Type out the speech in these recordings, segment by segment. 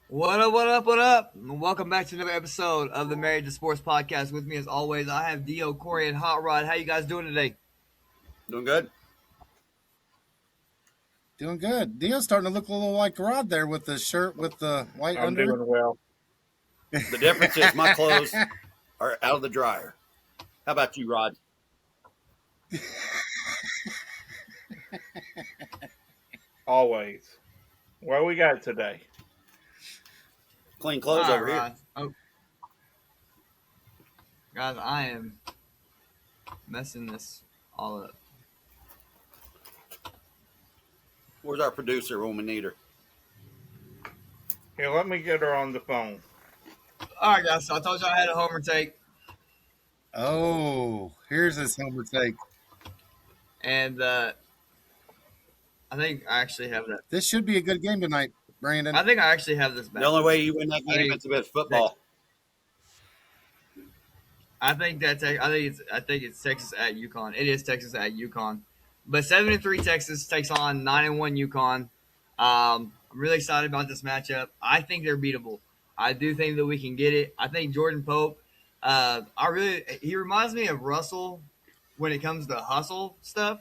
What up, what up, what up? Welcome back to another episode of the Married to Sports podcast. With me, as always, I have Dio, Corey, and Hot Rod. How you guys doing today? Doing good. Doing good. Dio's starting to look a little like Rod there with the shirt with the white I'm under. doing well. The difference is my clothes are out of the dryer. How about you, Rod? Always. What we got today? Clean clothes All right, over here. Rod. Oh, guys, I am messing this all up. Where's our producer when we need her? Here, let me get her on the phone. All right, guys. So I told you I had a homer take, Oh, here's his homer take. and I think I actually have that. This should be a good game tonight, Brandon. I think I actually have this back. The only way you win that I game mean, is with football. I think it's Texas at UConn. It is Texas at UConn, but 7-3 Texas takes on 9-1 UConn. I'm really excited about this matchup. I think they're beatable. I do think that we can get it. I think Jordan Pope. He reminds me of Russell when it comes to hustle stuff,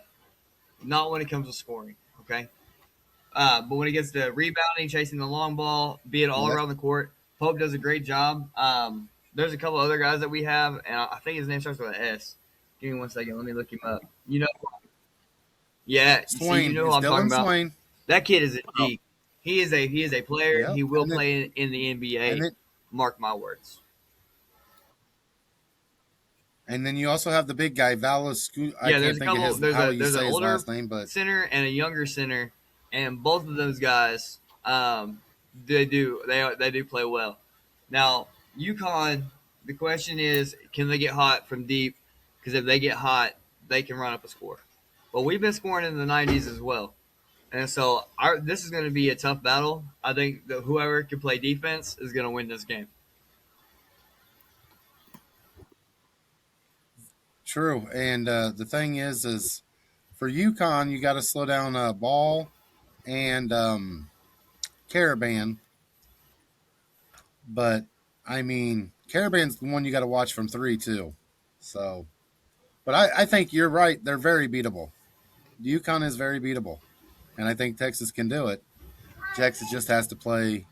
not when it comes to scoring. Okay, but when it gets to rebounding, chasing the long ball, be it all Yep. around the court, Pope does a great job. There's a couple other guys that we have, and I think his name starts with an S. Give me one second. Let me look him up. Yeah, Swain. you know who It's I'm talking Dylan about. Swain. That kid is a Oh, G. He is a player. Yep. He will And then, play in the NBA. and then Mark my words. and then you also have the big guy, Valis. I Yeah, there's can't a think of couple. his There's how a you there's an say his older last name, but center and a younger center, and both of those guys, they do play well. Now, UConn, the question is, can they get hot from deep? Because if they get hot, they can run up a score. But we've been scoring in the 90s as well, and so this is going to be a tough battle. I think that whoever can play defense is going to win this game. true. And the thing is for UConn, you got to slow down Ball and Caravan. But I mean, Caravan's the one you got to watch from three too. So, but I think you're right. They're very beatable. UConn is very beatable, and I think Texas can do it. Texas just has to play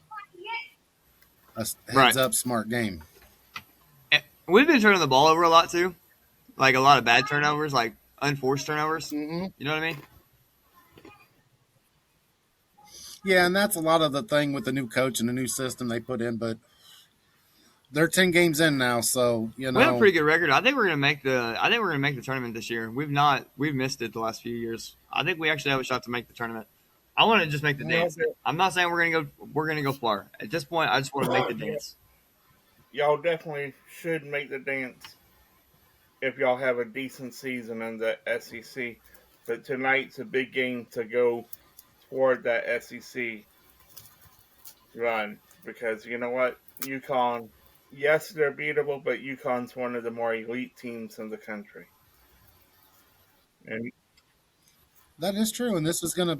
a Right. heads up smart game. We've been turning the ball over a lot too, like a lot of bad turnovers, like unforced turnovers. Mm-hmm. You know what I mean? Yeah, and that's a lot of the thing with the new coach and the new system they put in. But they're 10 games in now, so We have a pretty good record. I think we're gonna make the. I think we're gonna make the tournament this year. We've not. We've missed it the last few years. I think we actually have a shot to make the tournament. I want to just make the Well, dance. I'm not saying we're gonna go. We're gonna go far. At this point, I just want to make the yeah, dance. y'all definitely should make the dance if y'all have a decent season in the SEC. But tonight's a big game to go toward that SEC run because you know what? UConn, yes, they're beatable, but UConn's one of the more elite teams in the country. And that is true. And this is a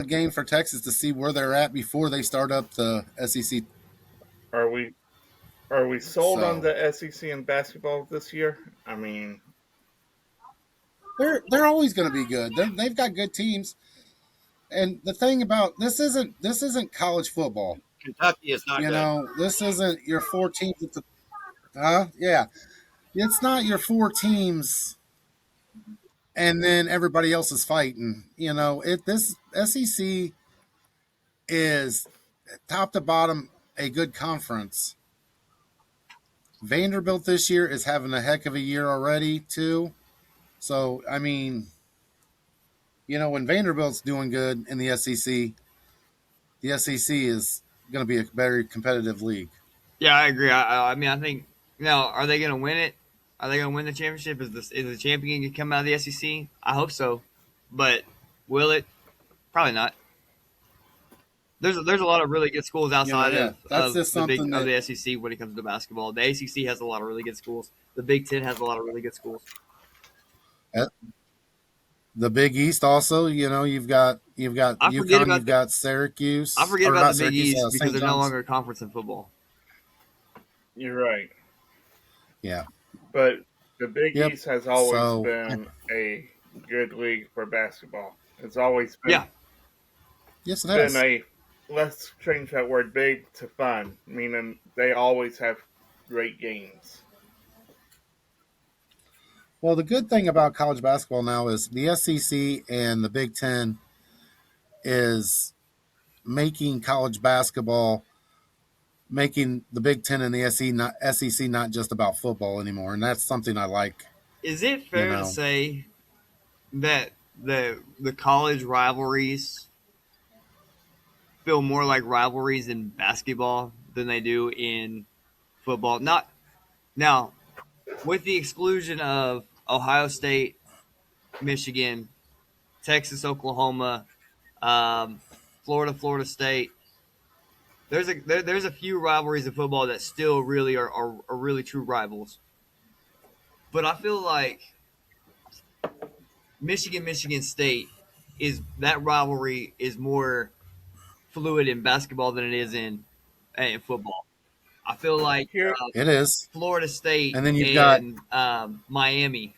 game for Texas to see where they're at before they start up the SEC. are we are we sold on So the SEC in basketball this year? I mean, they're always going to be good. They've got good teams. And the thing about this isn't college football. Kentucky is not You good. know, this isn't your four teams. Yeah, it's not your four teams and then everybody else is fighting. You know, this SEC is top to bottom a good conference. Vanderbilt this year is having a heck of a year already too. So I mean, you know, when Vanderbilt's doing good in the SEC is going to be a very competitive league. Yeah, I agree. I mean, I think now, are they gonna win it? Are they gonna win the championship? Is the champion gonna come out of the SEC? I hope so, but will it? Probably not. There's a lot of really good schools You know, outside yeah, that's of just the big something of that the SEC when it comes to basketball. The ACC has a lot of really good schools. The Big Ten has a lot of really good schools. at the Big East also. You know, you've got You've got I forget UConn. about You've got I Syracuse, forget or about not the Big Syracuse. East because St. they're no John's. longer a conference in football. You're right. Yeah. But the Big Yep. East has always So been a good league for basketball. It's always Yeah, yes, it been has. a, let's change that word big to fun, meaning they always have great games. Well, the good thing about college basketball now is the SEC and the Big Ten is making college basketball, making the Big Ten and the SEC not just about football anymore, and that's something I like. is it You fair to know, say that the college rivalries feel more like rivalries in basketball than they do in football? Not now, with the exclusion of Ohio State, Michigan, Texas, Oklahoma, um, Florida State. There's a few rivalries in football that still really are really true rivals. But I feel like Michigan State is that rivalry is more fluid in basketball than it is in football. I feel like Here, it is. Florida State And then you've got and Miami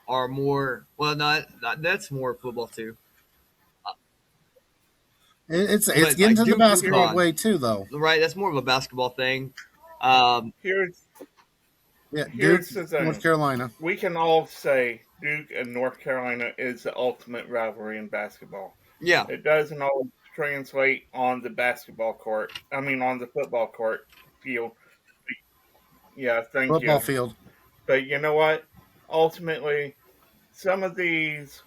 are more well. Not that's more football too. it's But getting like to the Duke basketball UConn, way too, though. right? That's more of a basketball thing. Um, here's Yeah, Duke, here's the North thing. Carolina. We can all say Duke and North Carolina is the ultimate rivalry in basketball. yeah, It doesn't always translate on the basketball court. I mean, on the football court field. Yeah, thank Football you. field. But you know what? Ultimately, some of these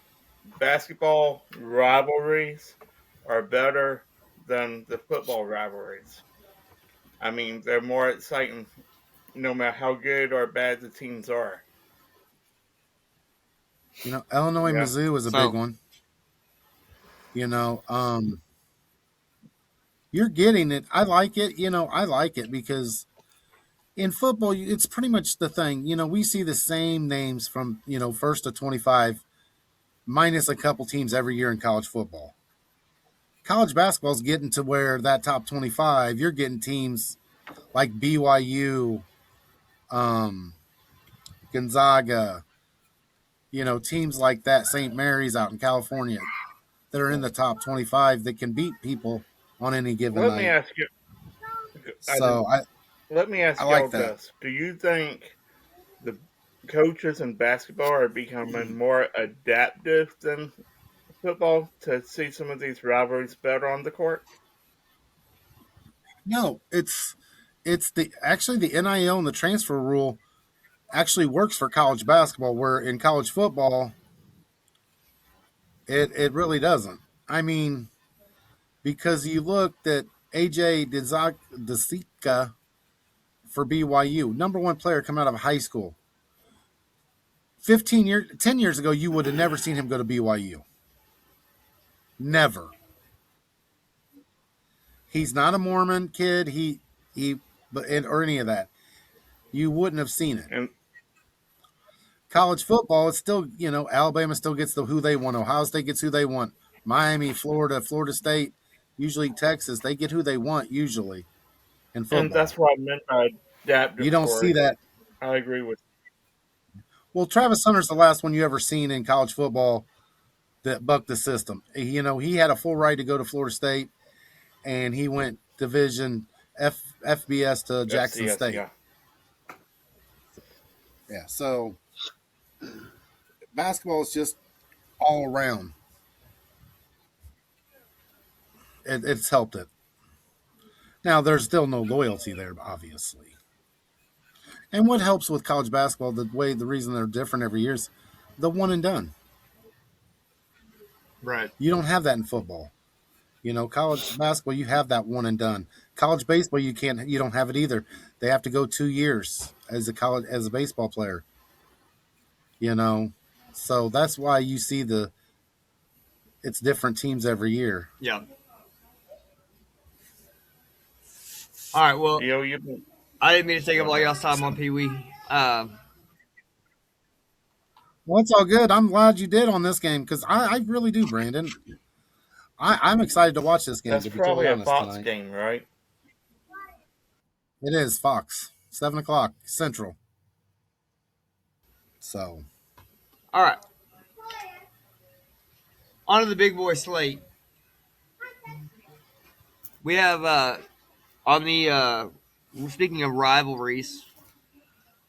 basketball rivalries are better than the football rivalries. I mean, they're more exciting no matter how good or bad the teams are. Illinois, Yeah. Mizzou is a big so one. You know, you're getting it. I like it. I like it because in football, it's pretty much the thing. We see the same names from first to 25, minus a couple teams every year in college football. College basketball is getting to where that top 25, you're getting teams like BYU, um, Gonzaga, teams like that, St. Mary's out in California, that are in the top 25 that can beat people on any given Let me night. ask you. So Let me I ask y'all like that. this: do you think the coaches in basketball are becoming more adaptive than football to see some of these rivalries better on the court? No, it's the actually the NIL and the transfer rule actually works for college basketball, where in college football it really doesn't. I mean, because you looked at AJ Desika for BYU, number one player come out of high school. 10 years ago, you would have never seen him go to BYU. Never. He's not a Mormon kid. Or any of that. You wouldn't have seen it. And College football, it's still, Alabama still gets who they want. Ohio State gets who they want. Miami, Florida State, usually Texas, they get who they want usually in that's football. what I meant by You adaptive don't for see it. that. I agree with. Well, Travis Hunter's the last one you ever seen in college football that bucked the system. He had a full right to go to Florida State, and he went Division FBS to Jackson FCS, State. yeah. Yeah, so basketball is just all around. It's helped it. Now, there's still no loyalty there, obviously. And what helps with college basketball, the reason they're different every year is the one and done. right, You don't have that in football. College basketball, you have that one and done. College baseball, you don't have it either. They have to go 2 years as a baseball player. So that's why you see it's different teams every year. yeah. All right. Well, You've been, I didn't mean to take go up all ahead. y'all's time on Pee Wee. Well, it's all good. I'm glad you did on this game because I really do, Brandon. I'm excited to watch this game. That's To be probably totally a honest Fox tonight, game, right? it is Fox, 7 o'clock Central. So All right, on to the big boy slate. We have on the speaking of rivalries,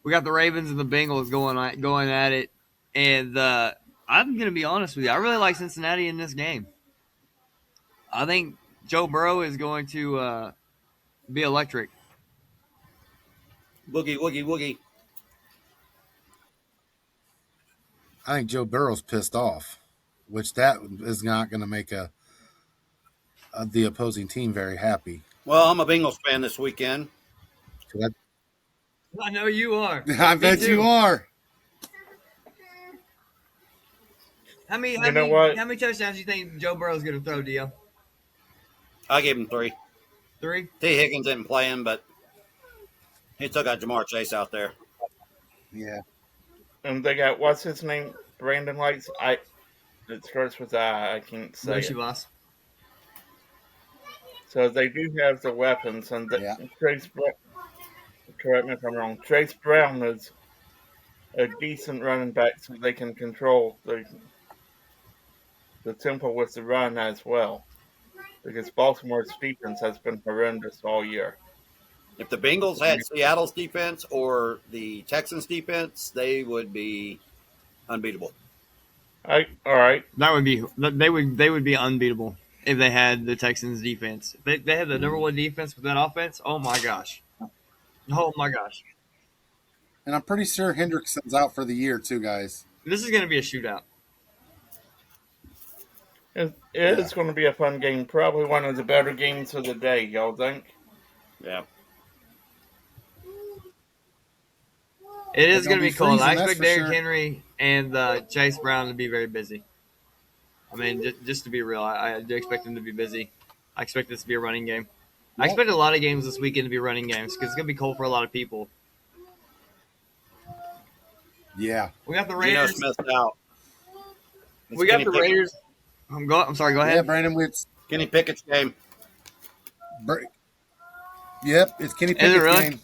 we got the Ravens and the Bengals going at it, and I'm gonna be honest with you. I really like Cincinnati in this game. I think Joe Burrow is going to be electric. Woogie, woogie, woogie. I think Joe Burrow's pissed off, which that is not going to make the opposing team very happy. Well, I'm a Bengals fan this weekend. I know you are. I Me bet too. you are. How many touchdowns do you think Joe Burrow's going to throw, Dio? I gave him 3. 3? T. Higgins isn't playing, but he still got Jamar Chase out there. Yeah. And they got, what's his name? Brandon Lights? It starts with I can't say it. Boss. So they do have the weapons, and Yeah. correct me if I'm wrong, Chase Brown is a decent running back, so they can control the tempo with the run as well. Because Baltimore's defense has been horrendous all year. If the Bengals had Seattle's defense or the Texans' defense, they would be unbeatable. All right. They would be unbeatable if they had the Texans defense. If they had the number one defense with that offense. Oh my gosh. Oh my gosh. And I'm pretty sure Hendrickson's out for the year too, guys. This is going to be a shootout. It is going to be a fun game. Probably one of the better games of the day, y'all think? Yeah. It is It's going gonna to be be cold. I freezing, that's expect for Derrick sure. Henry and Chase Brown to be very busy. I mean, just to be real, I do expect them to be busy. I expect this to be a running game. I Yep. expect a lot of games this weekend to be running games because it's going to be cold for a lot of people. Yeah. We got the Geno Raiders. Smith's out. We got the Raiders. I'm sorry. Go Yeah, ahead. Brandon, Kenny Pickett's game. Yep, it's Kenny Is it Pickett's really? game.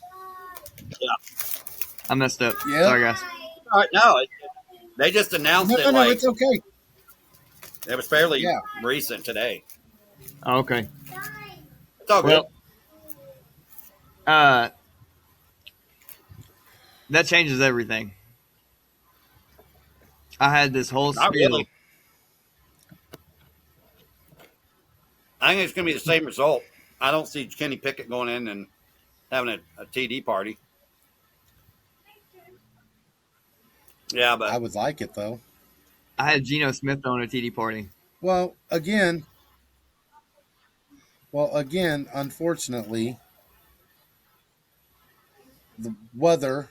I messed up. Yeah. Sorry, guys. All right, no, they just announced it No, like it's okay. it was fairly Yeah. recent today. Oh, okay. It's all good. Well, that changes everything. I had this whole Not spiel. really. I think it's going to be the same result. I don't see Kenny Pickett going in and having a TD party. Yeah, but I would like it though. I had Geno Smith on a TD party. Well, again, unfortunately, the weather,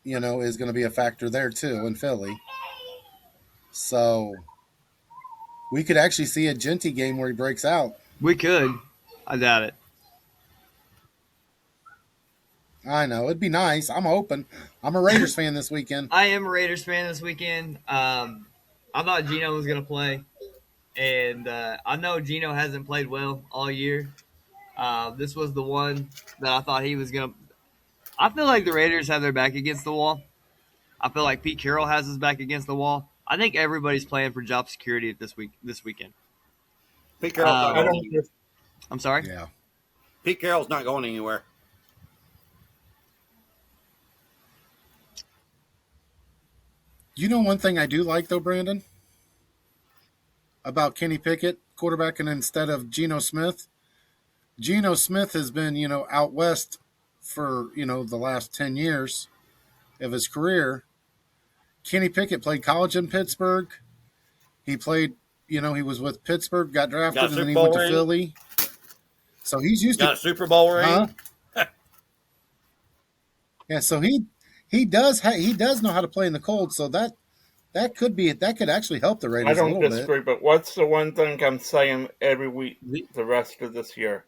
is going to be a factor there too in Philly. So we could actually see a Genty game where he breaks out. We could. I doubt it. I know it'd be nice. I'm hoping. I'm a Raiders fan this weekend. I am a Raiders fan this weekend. I thought Geno was going to play, and I know Geno hasn't played well all year. This was the one that I thought he was going to. I feel like the Raiders have their back against the wall. I feel like Pete Carroll has his back against the wall. I think everybody's playing for job security this weekend. Pete Carroll's not I going don't anywhere. I'm sorry? Yeah. Pete Carroll's not going anywhere. You know one thing I do like though, Brandon, about Kenny Pickett quarterbacking instead of Geno Smith. Geno Smith has been, out west for, the last 10 years of his career. Kenny Pickett played college in Pittsburgh. He played, he was with Pittsburgh, got drafted, and then he went to Philly. So he's used Got a Super Bowl ring. Yeah, so he does know how to play in the cold. So that could actually help the I Raiders a don't little disagree, bit. but what's the one thing I'm saying every week the rest of this year?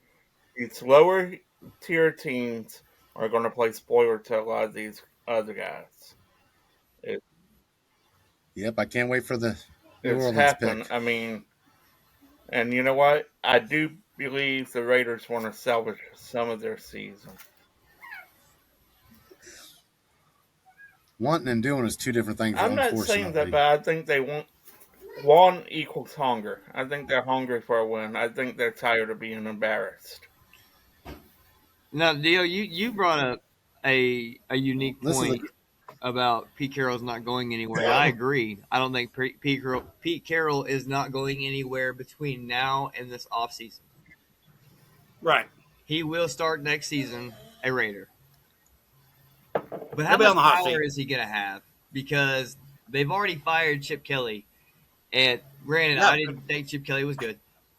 These lower tier teams are going to play spoiler to a lot of these other guys. Yep, I can't wait for the New It's Orleans happened. pick. I mean, And you know what? I do believe the Raiders want to salvage some of their season. Wanting and doing is two different things, I'm not saying that, unfortunately. but I think they want one equals hunger. I think they're hungry for a win. I think they're tired of being embarrassed. Now, Dio, you brought up a unique This is a point about Pete Carroll's not going anywhere. I agree. I don't think Pete Carroll is not going anywhere between now and this offseason. Right. He will start next season a Raider. But how He'll be much on the hot power seat. is he going to have? Because they've already fired Chip Kelly. And granted, Yeah. I didn't think Chip Kelly was good.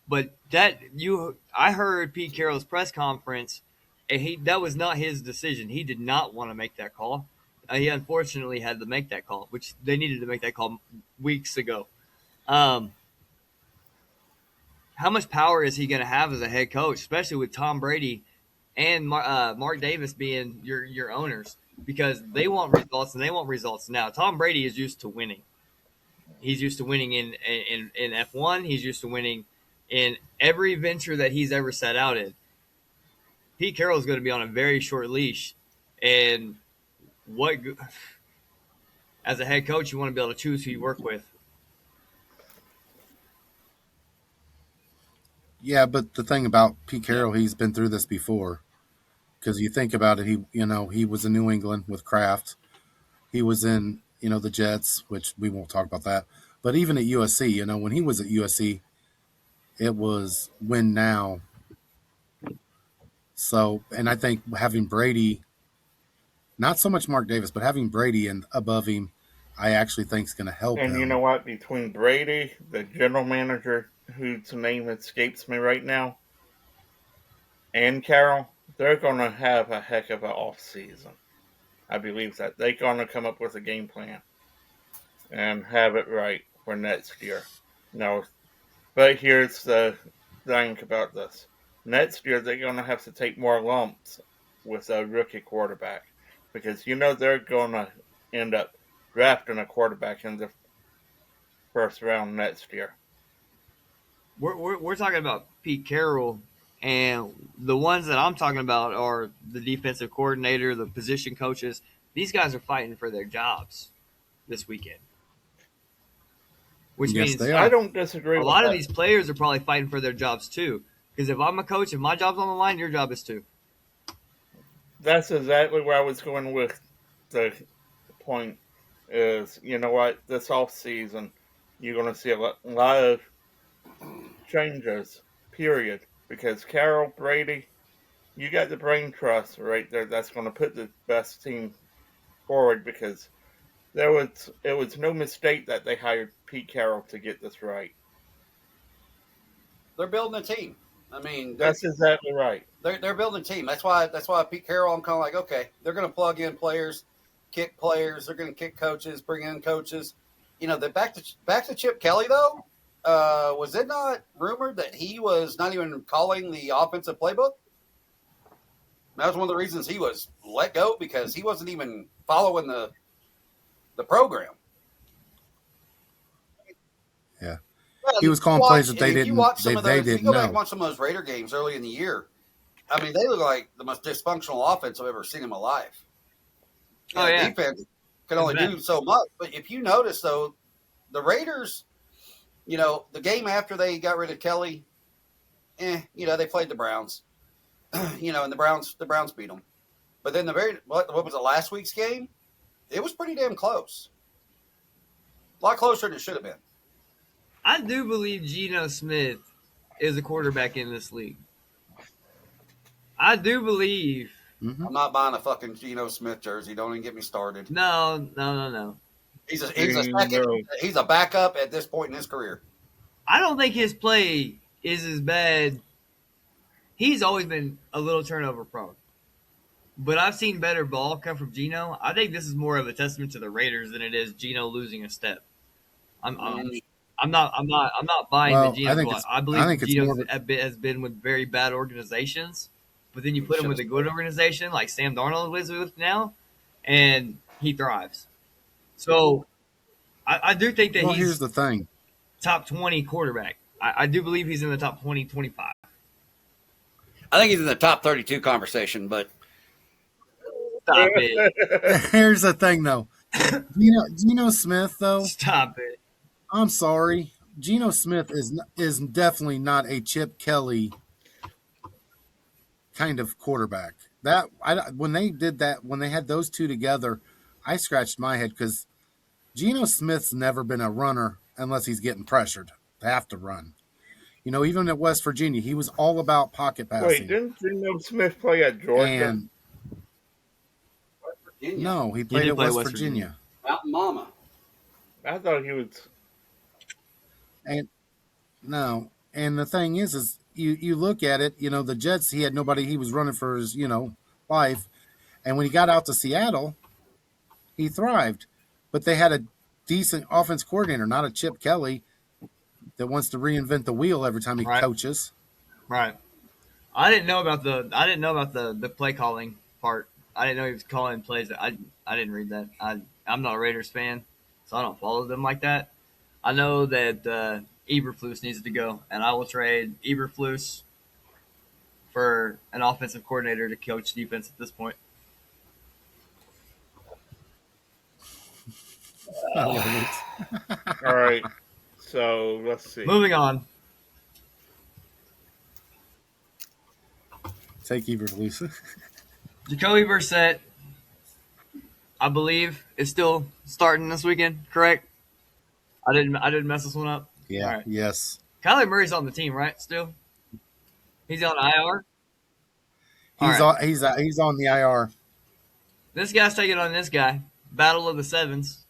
But I heard Pete Carroll's press conference, and that was not his decision. He did not want to make that call. He unfortunately had to make that call, which they needed to make that call weeks ago. Um, how much power is he going to have as a head coach, especially with Tom Brady and Mark Davis being your owners? Because they want results and they want results now. Tom Brady is used to winning. He's used to winning in F1. He's used to winning in every venture that he's ever set out in. Pete Carroll is going to be on a very short leash, and what as a head coach, you want to be able to choose who you work with. Yeah, but the thing about Pete Carroll, he's been through this before. Because you think about it, he was in New England with Kraft. He was in the Jets, which we won't talk about that. But even at USC, when he was at USC, it was win now. So, and I think having Brady, not so much Mark Davis, but having Brady and above him, I actually think is going to help And you know him. what? Between Brady, the general manager, whose name escapes me right now, and Carroll, they're going to have a heck of an off season. I believe that they're going to come up with a game plan and have it right for next year. No, but here's the thing about this: next year they're going to have to take more lumps with a rookie quarterback because they're going to end up drafting a quarterback in the first round next year. We're talking about Pete Carroll, and the ones that I'm talking about are the defensive coordinator, the position coaches. These guys are fighting for their jobs this weekend, which Yes, means they I are. don't disagree a with lot of that. these players are probably fighting for their jobs too. Because if I'm a coach, if my job's on the line, your job is too. That's exactly where I was going with the point. Is what, this off season you're going to see a lot of changes. Period. Because Carroll, Brady, you got the brain trust right there. That's going to put the best team forward because it was no mistake that they hired Pete Carroll to get this right. They're building a team. I mean, they're That's exactly right. they're building a team. That's why Pete Carroll. I'm kind of like, okay, they're going to plug in players, kick players. They're going to kick coaches, bring in coaches. The back to Chip Kelly though. Was it not rumored that he was not even calling the offensive playbook? That was one of the reasons he was let go because he wasn't even following the program. Yeah, Well, he was calling plays that if you watch some of they those, if you didn't go back and know. watch some of those Raider games early in the year, I mean, they look like the most dysfunctional offense I've ever seen in my life. Oh yeah, Defense can it's only bad. do so much. But if you notice, though, the Raiders, the game after they got rid of Kelly, they played the Browns, and the Browns beat them. But then what was it, last week's game? It was pretty damn close. A lot closer than it should have been. I do believe Geno Smith is a quarterback in this league. I do believe. Hmm. I'm not buying a fucking Geno Smith jersey. Don't even get me started. No. He's a second. No. He's a backup at this point in his career. I don't think his play is as bad. He's always been a little turnover prone. But I've seen better ball come from Geno. I think this is more of a testament to the Raiders than it is Geno losing a step. I'm I'm, Mm, I'm not buying the Well, I Geno's think one. it's I I believe think it's Geno more of a, has been with very bad organizations, but then you he put him should with have. a good organization like Sam Darnold is with now, and he thrives. So I do think that well. Here's he's the thing. top 20 quarterback. I do believe he's in the top 20, 25. I think he's in the top 32 conversation, but Stop it. Here's the thing, though. Geno Smith, though. Stop it. I'm sorry. Geno Smith is definitely not a Chip Kelly kind of quarterback. When they did that, when they had those two together, I scratched my head because Geno Smith's never been a runner unless he's getting pressured to have to run. Even at West Virginia, he was all about pocket passing. Wait, didn't Geno Smith play at Georgia? And Virginia, no, he played at play West West Virginia. Mountain Mama. I thought he was. And no, and the thing is you look at it, the Jets, he had nobody, he was running for his, life. And when he got out to Seattle, he thrived. But they had a decent offense coordinator, not a Chip Kelly that wants to reinvent the wheel every time he Right. coaches. Right. I didn't know about the play calling part. I didn't know he was calling plays. I didn't read that. I'm not a Raiders fan, so I don't follow them like that. I know that Eberflus needs to go, and I will trade Eberflus for an offensive coordinator to coach defense at this point. I love it. All right. So let's see. Moving on. Take Eberflus. Jacoby Brissett, I believe, is still starting this weekend. Correct? I didn't mess this one up. Yeah. All right. Yes. Kyler Murray's on the team, right? Still, he's on IR. All right. He's on the IR. This guy's taking on this guy. Battle of the Sevens.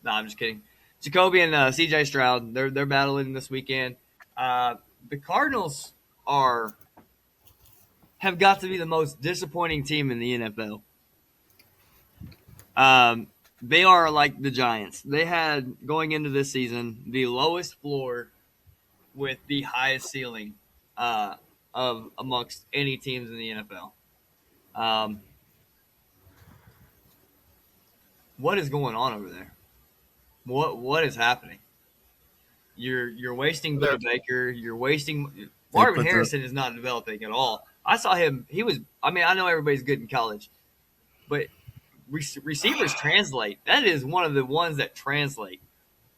No, I'm just kidding. Jacoby and CJ Stroud, they're battling this weekend. The Cardinals have got to be the most disappointing team in the NFL. They are like the Giants. They had, going into this season, the lowest floor with the highest ceiling of amongst any teams in the NFL. What is going on over there? What is happening? You're wasting Budda Baker. You're wasting Marvin Harrison is not developing at all. I saw him. I know everybody's good in college, but receivers translate. That is one of the ones that translate.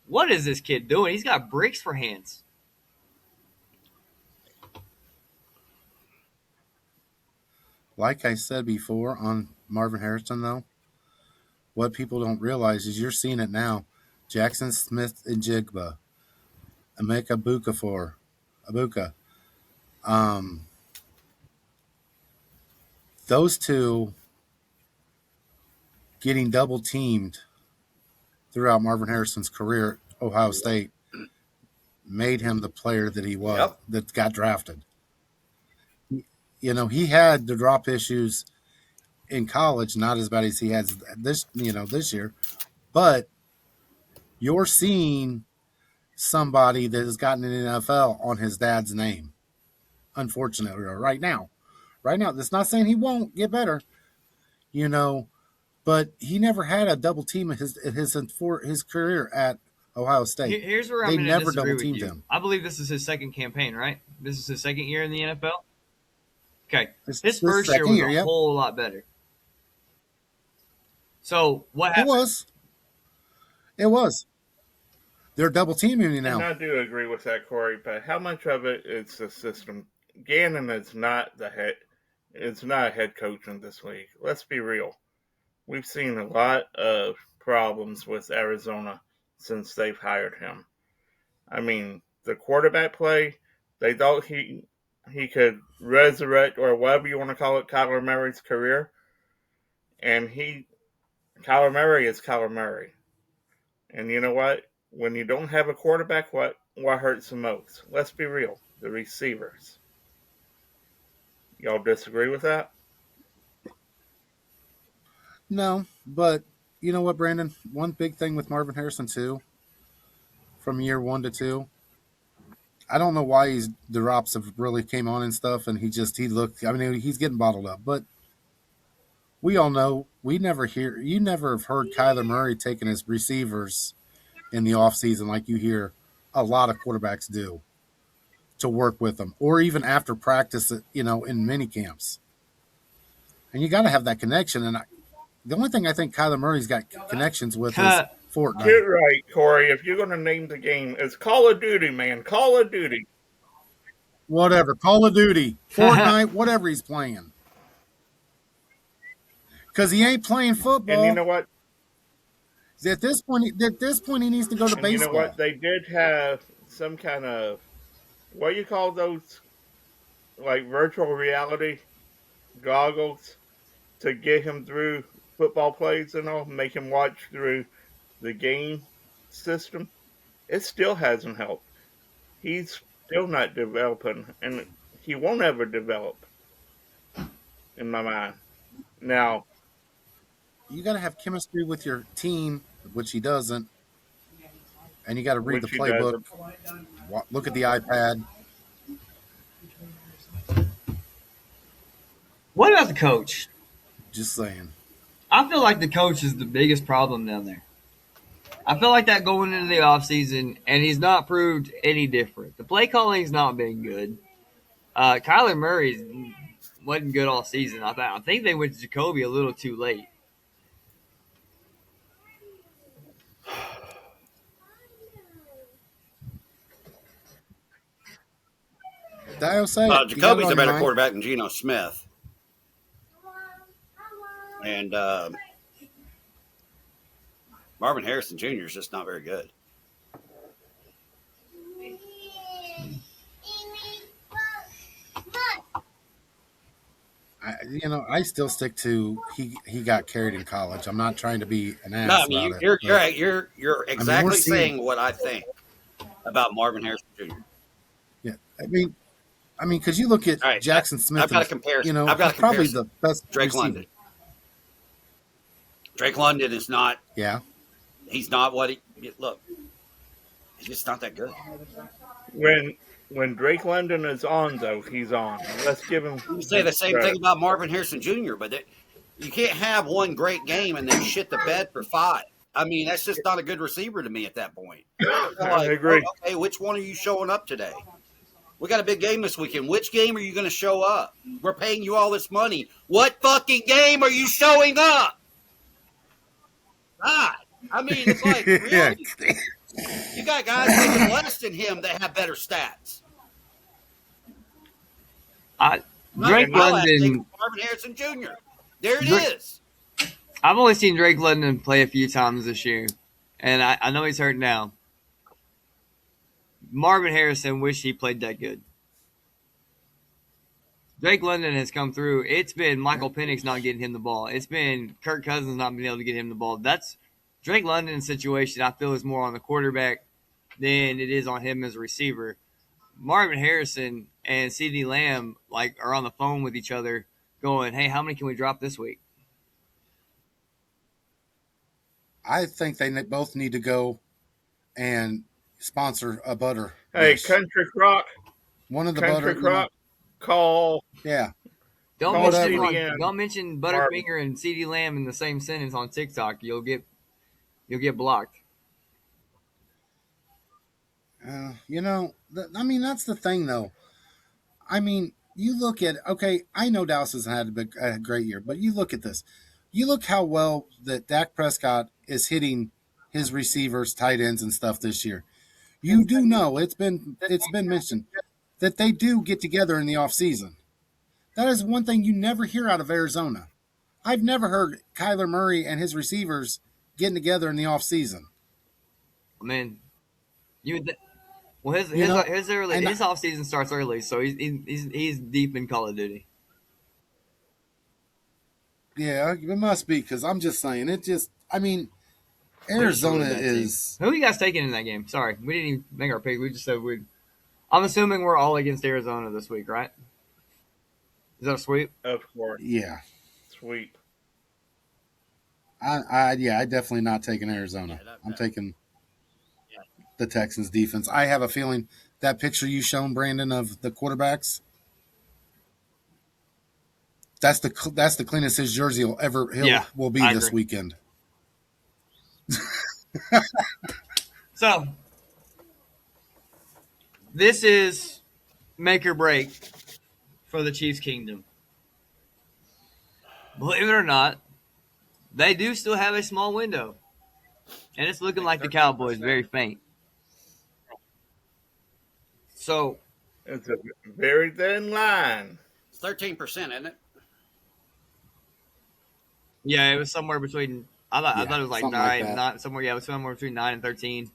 What is this kid doing? He's got bricks for hands. Like I said before on Marvin Harrison, though, what people don't realize is you're seeing it now. Jackson Smith and Jigba, Emeka Abuka. Those two getting double teamed throughout Marvin Harrison's career at Ohio State made him the player that he was, that got drafted. He had the drop issues in college, not as bad as he has this year, but you're seeing somebody that has gotten an NFL on his dad's name. Unfortunately, right now, that's not saying he won't get better, but he never had a double team in his career at Ohio State. Here's where I'm They going to never disagree double with teamed you. him. I believe this is his second campaign, right? This is his second year in the NFL. Okay, It's his his first year second was year, a yep. whole lot better. So what It happened? was. They're double teaming you And now. I do agree with that, Corey. But how much of it is the system? Gannon is not the head. It's not a head coach in this league. Let's be real. We've seen a lot of problems with Arizona since they've hired him. I mean, the quarterback play, they thought he could resurrect, or whatever you want to call it, Kyler Murray's career. And Kyler Murray is Kyler Murray. And you know what? When you don't have a quarterback, what hurts the most? Let's be real. The receivers. Y'all disagree with that? No, but you know what, Brandon? One big thing with Marvin Harrison, too, from year 1 to 2, I don't know why the drops have really came on and stuff, and he's getting bottled up. But we all know, you never have heard Kyler Murray taking his receivers in the offseason like you hear, a lot of quarterbacks do to work with them, or even after practice, in mini camps. And you got to have that connection. And the only thing I think Kyler Murray's got connections with is Get Fortnite. right, Corey. If you're going to name the game, it's Call of Duty, man. Call of Duty. Whatever, Call of Duty, Fortnite, whatever he's playing. Because he ain't playing football. And you know what? At this point, he needs to go to And baseball. you know what? They did have some kind of, what do you call those, like virtual reality goggles to get him through football plays and all, make him watch through the game system. It still hasn't helped. He's still not developing, and he won't ever develop, in my mind. Now, You got to have chemistry with your team, which he doesn't, and you got to read the which he playbook, doesn't. look at the iPad. What about the coach? Just saying. I feel like the coach is the biggest problem down there. I feel like that going into the offseason, and he's not proved any different. The play calling's not been good. Kyler Murray wasn't good all season. I think they went to Jacoby a little too late. Dio, say it. You got it Jacoby's on a your better mind. quarterback than Geno Smith. And Marvin Harrison Jr. is just not very good. I still stick to he got carried in college. I'm not trying to be an ass No, I mean about you're it. but you're exactly we're seeing- saying what I think about Marvin Harrison Jr. yeah, I mean, because you look at All right, Jackson Smith. I've got a and, comparison. I've got a he's probably comparison. the best Drake receiver. London. Drake London is not. Yeah, He's not what he look. He's just not that good. When Drake London is on, though, he's on. Let's give him. You say the same thing about Marvin Harrison Jr., but you can't have one great game and then shit the bed for 5. I mean, that's just not a good receiver to me at that point. I agree. Okay, which one are you showing up today? We got a big game this weekend. Which game are you going to show up? We're paying you all this money. What fucking game are you showing up? God, I mean, it's like, really? yeah. You got guys making less than him that have better stats. Drake My last name London. is Marvin Harrison Jr. There it Drake- is. I've only seen Drake London play a few times this year, and I know he's hurt now. Marvin Harrison wish he played that good. Drake London has come through. It's been Michael Penix not getting him the ball. It's been Kirk Cousins not being able to get him the ball. That's Drake London's situation. I feel is more on the quarterback than it is on him as a receiver. Marvin Harrison and CeeDee Lamb are on the phone with each other, going, "Hey, how many can we drop this week?" I think they both need to go and sponsor a butter. Hey, dish. Country Crock, One of the Country butter. Crock, call. Yeah, Don't Call mention, CeeDee don't mention Butterfinger and CeeDee Lamb in the same sentence on TikTok. You'll get blocked. I mean, that's the thing, though. I mean, you look at, okay, I know Dallas has had a great year, but you look at this. You look how well that Dak Prescott is hitting his receivers, tight ends, and stuff this year. You do know it's been mentioned that they do get together in the offseason. That is one thing you never hear out of Arizona. I've never heard Kyler Murray and his receivers getting together in the offseason. I mean, his off season starts early, so he's deep in Call of Duty. Yeah, it must be, because I'm just saying, Arizona is. Who are you guys taking in that game? Sorry, we didn't even make our pick. We just said we'd. I'm assuming we're all against Arizona this week, right? Is that a sweep? Of course. Yeah. Sweep. I definitely not taking Arizona. I'm taking the Texans defense. I have a feeling that picture you shown, Brandon, of the quarterbacks, that's the cleanest his jersey will be I this agree. weekend. So, This is make or break for the Chiefs Kingdom. Believe it or not, they do still have a small window. And it's looking like the Cowboys, very faint. So, It's a very thin line. It's 13%, isn't it? yeah, it was somewhere between. I thought it was like something like 9, that. not somewhere. Yeah, it was somewhere between 9 and 13.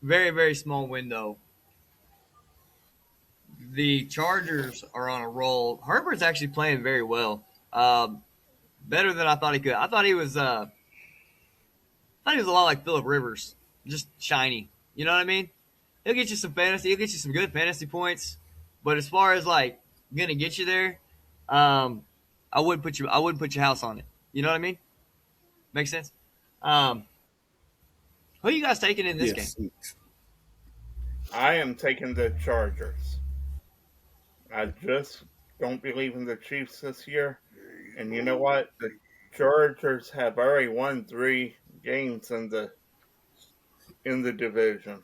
Very very small window. The Chargers are on a roll. Herbert's actually playing very well. Better than I thought he could. I thought he was. I thought he was a lot like Phillip Rivers, just shiny. You know what I mean? He'll get you some fantasy. He'll get you some good fantasy points. But as far as like gonna get you there, I wouldn't put you. I wouldn't put your house on it. You know what I mean? Makes sense. Who you guys taking in this game? I am taking the Chargers. I just don't believe in the Chiefs this year. And you know what? The Chargers have already won 3 games in the division.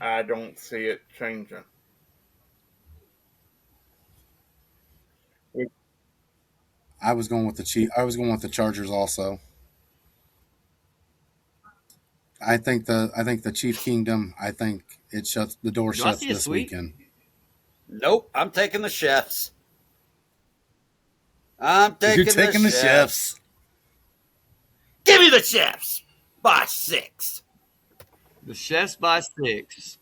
I don't see it changing. I was going with the Chargers also. I think the Chief Kingdom. I think the door Do I shuts see a this sweep? weekend. Nope. I'm taking the Chefs. I'm taking, You're taking the Chefs. Give me the Chefs by 6. The Chefs by 6.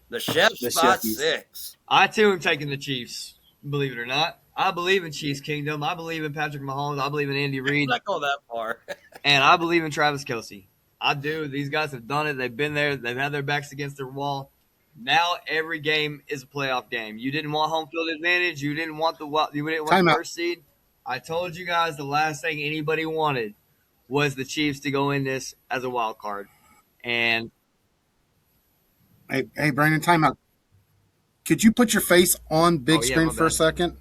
The Chefs The by Chefs. 6. I too am taking the Chiefs. Believe it or not, I believe in Chiefs Kingdom. I believe in Patrick Mahomes. I believe in Andy Reid, Not go that far. and I believe in Travis Kelce. I do. These guys have done it. They've been there. They've had their backs against the wall. Now every game is a playoff game. You didn't want home field advantage. You didn't want the Timeout. first seed. I told you guys the last thing anybody wanted was the Chiefs to go in this as a wild card, and Hey, Brandon, timeout. Could you put your face on big Oh, yeah, screen my for a bad. second?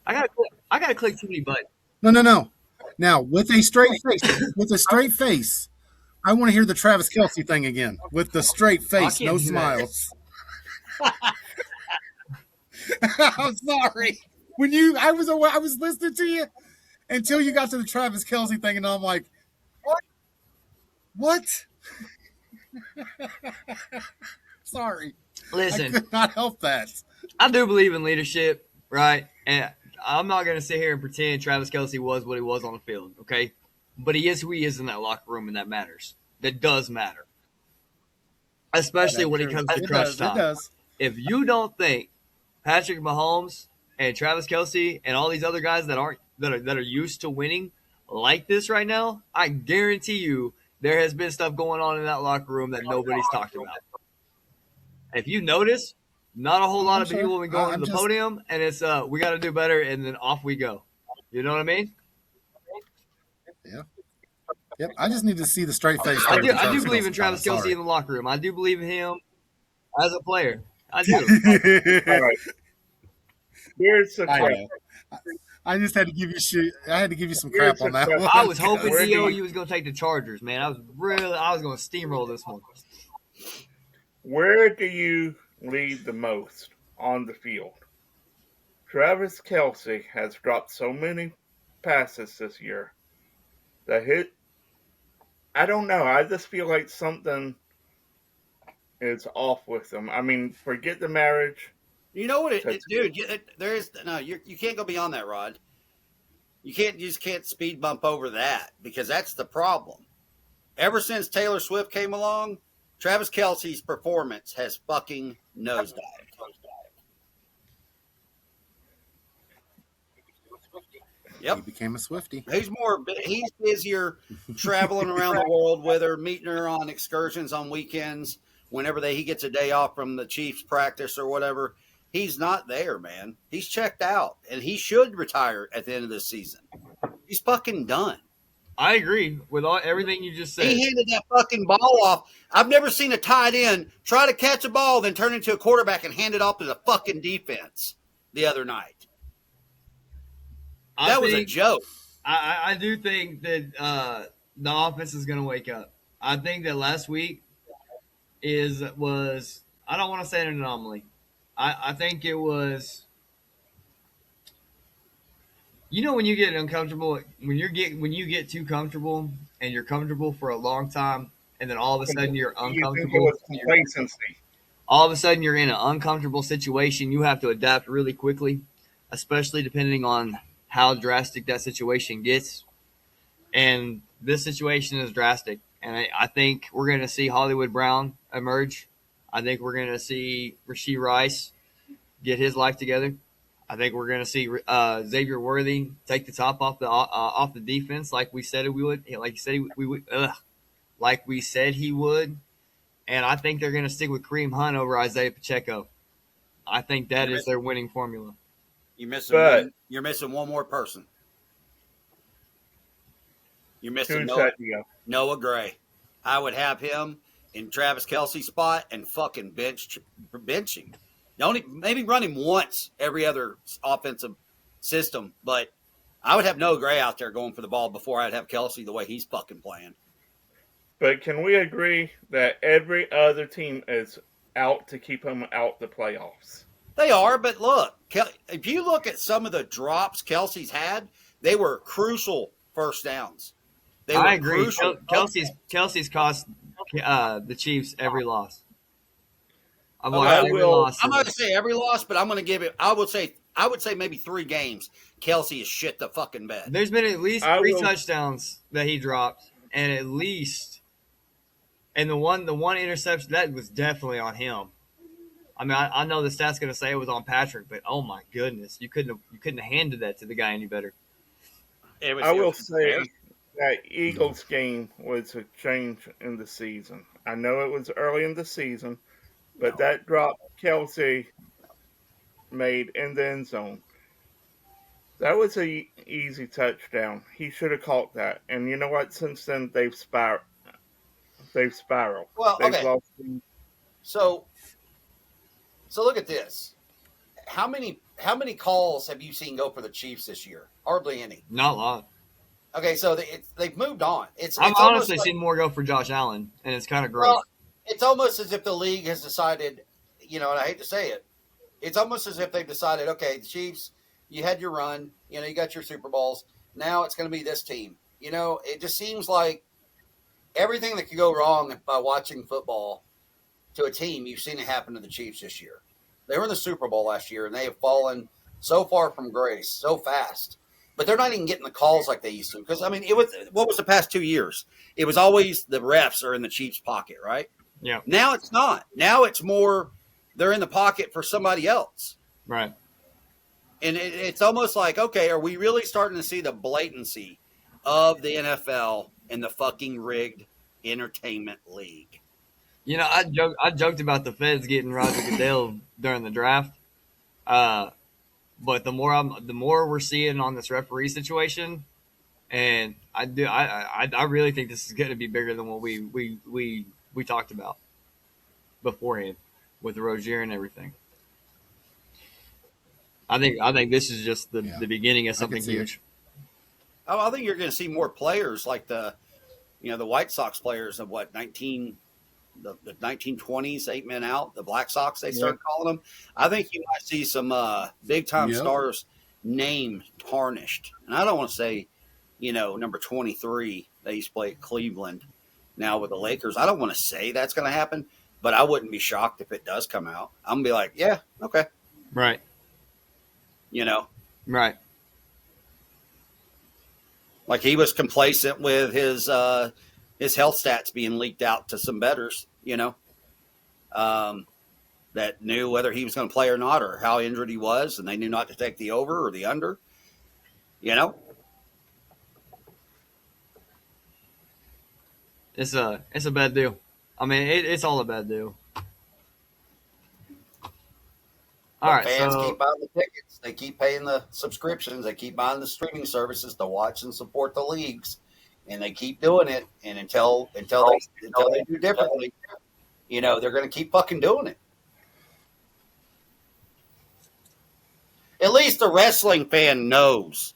I gotta click too many buttons. No. Now, with a straight face, I want to hear the Travis Kelce thing again. With the straight face, can't no do that. smiles. I'm sorry. I was listening to you until you got to the Travis Kelce thing, and I'm like, what? Sorry, I Listen, could not help that. I do believe in leadership, right? And I'm not going to sit here and pretend Travis Kelce was what he was on the field, okay? But he is who he is in that locker room, and that matters. That does matter. Especially when it comes to crunch time. It does. If you don't think Patrick Mahomes and Travis Kelce and all these other guys that are used to winning like this right now, I guarantee you there has been stuff going on in that locker room that nobody's talked about. If you notice, not a whole lot of sure. people have been going I'm to the just- podium, and it's we got to do better, and then off we go. You know what I mean? Yep. I just need to see the straight face. I thing do. with I do believe in Kelce. Travis Kelce Sorry. in the locker room. I do believe in him as a player. I do. All right. Here's the I question. know. I just had to give you shit. I had to give you some crap on that one. I was hoping Where do Dio you- you was going to take the Chargers, man. I was going to steamroll this one. Where do you lead the most on the field? Travis Kelce has dropped so many passes this year. I don't know. I just feel like something is off with him. I mean, forget the marriage. You know what, That's dude? You can't go beyond that, Rod. You just can't speed bump over that because that's the problem. Ever since Taylor Swift came along, Travis Kelce's performance has fucking nosedived. He Yep. became a Swiftie. He's busier traveling around the world with her, meeting her on excursions on weekends whenever he gets a day off from the Chiefs practice or whatever. He's not there, man. He's checked out, and he should retire at the end of this season. He's fucking done. I agree with everything you just said. He handed that fucking ball off. I've never seen a tight end try to catch a ball, then turn into a quarterback and hand it off to the fucking defense the other night. That was a joke. I do think that the offense is going to wake up. I think that last week was I don't want to say an anomaly. I think it was when you get uncomfortable when you get too comfortable and you're comfortable for a long time and then all of a sudden you're You think it uncomfortable was complacency? all of a sudden you're in an uncomfortable situation, you have to adapt really quickly, especially depending on how drastic that situation gets. And this situation is drastic. And I think we're going to see Hollywood Brown emerge. I think we're going to see Rasheed Rice get his life together. I think we're going to see Xavier Worthy take the top off the defense like we said we would. Like you said we would. Like we said he would. And I think they're going to stick with Kareem Hunt over Isaiah Pacheco. I think that is their winning formula. You're missing But- one. You're missing one more person. You're missing Who's Noah, that, Dio? Noah Gray. I would have him in Travis Kelce's spot and fucking benching. Maybe run him once every other offensive system, but I would have Noah Gray out there going for the ball before I'd have Kelce the way he's fucking playing. But can we agree that every other team is out to keep him out the playoffs? They are, but look, if you look at some of the drops Kelce's had, they were crucial first downs. They were I agree. crucial. Kelsey's cost the Chiefs every loss. I've Okay, watched every loss. I'm not going to say every loss, but I'm going to give it. I would say maybe 3 games. Kelce is shit the fucking bed. There's been at least I 3 will- touchdowns that he dropped, and the one interception that was definitely on him. I mean, I know the stat's going to say it was on Patrick, but oh my goodness, you couldn't have handed that to the guy any better. I will say that Eagles game was a change in the season. I know it was early in the season, but that drop Kelce made in the end zone, that was a easy touchdown. He should have caught that. And you know what? Since then, they've spiraled. Well, They've okay. lost. So look at this. How many calls have you seen go for the Chiefs this year? Hardly any. Not a lot. Okay, so they've moved on. I've honestly seen more go for Josh Allen, and it's kind of gross. Well, it's almost as if the league has decided, and I hate to say it, it's almost as if they've decided, okay, the Chiefs, you had your run, you got your Super Bowls. Now it's going to be this team. It just seems like everything that could go wrong by watching football to a team, you've seen it happen to the Chiefs this year. They were in the Super Bowl last year, and they have fallen so far from grace so fast. But they're not even getting the calls like they used to. Because, what was the past 2 years? It was always the refs are in the Chiefs' pocket, right? Yeah. Now it's not. Now it's more they're in the pocket for somebody else. Right. And it's almost like, okay, are we really starting to see the blatancy of the NFL and the fucking rigged entertainment league? I joked about the Feds getting Roger Goodell during the draft. But the more we're seeing on this referee situation, and I really think this is going to be bigger than what we talked about beforehand with Rozier and everything. I think this is just the beginning of something see it. huge. I think you're going to see more players like the White Sox players of the 1920s, 8 men out, the Black Sox, they started calling them. I think you might see some big time stars name tarnished. And I don't want to say, number 23, they used to play at Cleveland now with the Lakers. I don't want to say that's going to happen, but I wouldn't be shocked if it does come out. I'm going to be like, yeah, okay. Right. Right. Like he was complacent with his health stats being leaked out to some bettors, that knew whether he was going to play or not, or how injured he was, and they knew not to take the over or the under. It's a bad deal. I mean, it's all a bad deal. All right, Fans so keep buying the tickets. They keep paying the subscriptions. They keep buying the streaming services to watch and support the leagues, and they keep doing it. And until they do differently, they're going to keep fucking doing it. At least the wrestling fan knows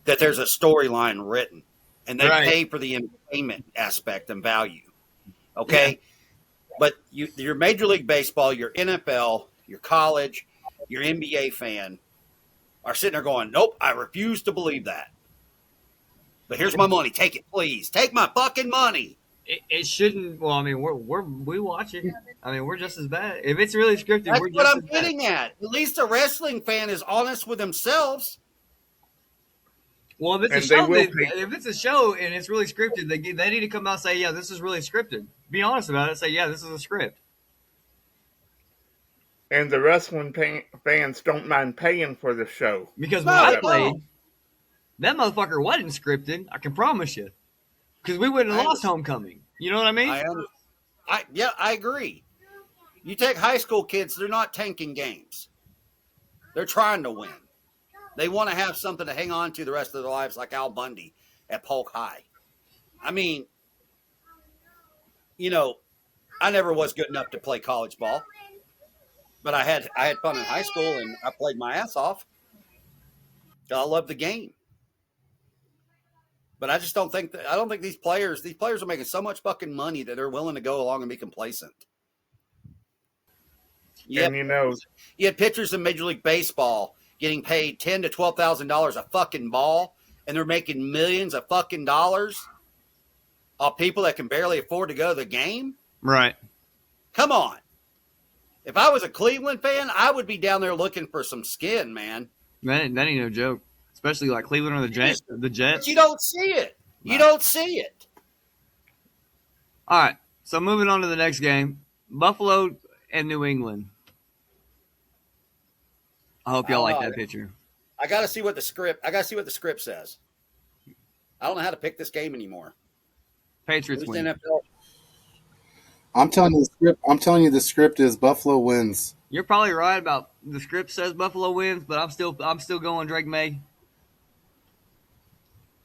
that there's a storyline written, and they Right. pay for the entertainment aspect and value. Okay, but your Major League Baseball, your NFL, your college, your NBA fan are sitting there going, "Nope, I refuse to believe that." But here's my money. Take it, please. Take my fucking money. It shouldn't. Well, I mean, we watch it. I mean, we're just as bad. If it's really scripted, That's we're what just I'm as bad. getting at. At least a wrestling fan is honest with themselves. Well, if it's And a they show, will if it's a show and it's really scripted, they need to come out and say, yeah, this is really scripted. Be honest about it. Say, yeah, this is a script. And the wrestling fans don't mind paying for the show. Because when No, I they played, don't. that motherfucker wasn't scripted. I can promise you. Because we wouldn't have I lost homecoming. You know what I mean? I agree. You take high school kids, they're not tanking games. They're trying to win. They want to have something to hang on to the rest of their lives, like Al Bundy at Polk High. I mean, I never was good enough to play college ball, but I had fun in high school and I played my ass off. I love the game. But I just don't think these players are making so much fucking money that they're willing to go along and be complacent. And You had pitchers in Major League Baseball getting paid $10,000 to $12,000 a fucking ball, and they're making millions of fucking dollars off people that can barely afford to go to the game. Right. Come on. If I was a Cleveland fan, I would be down there looking for some skin, man. That ain't no joke. Especially like Cleveland or the Jets. But you don't see it. You don't see it. All right. So moving on to the next game, Buffalo and New England. I hope y'all like that picture. I got to see what the script says. I don't know how to pick this game anymore. Patriots win. NFL? I'm telling you the script is Buffalo wins. You're probably right about the script says Buffalo wins, but I'm still going Drake May.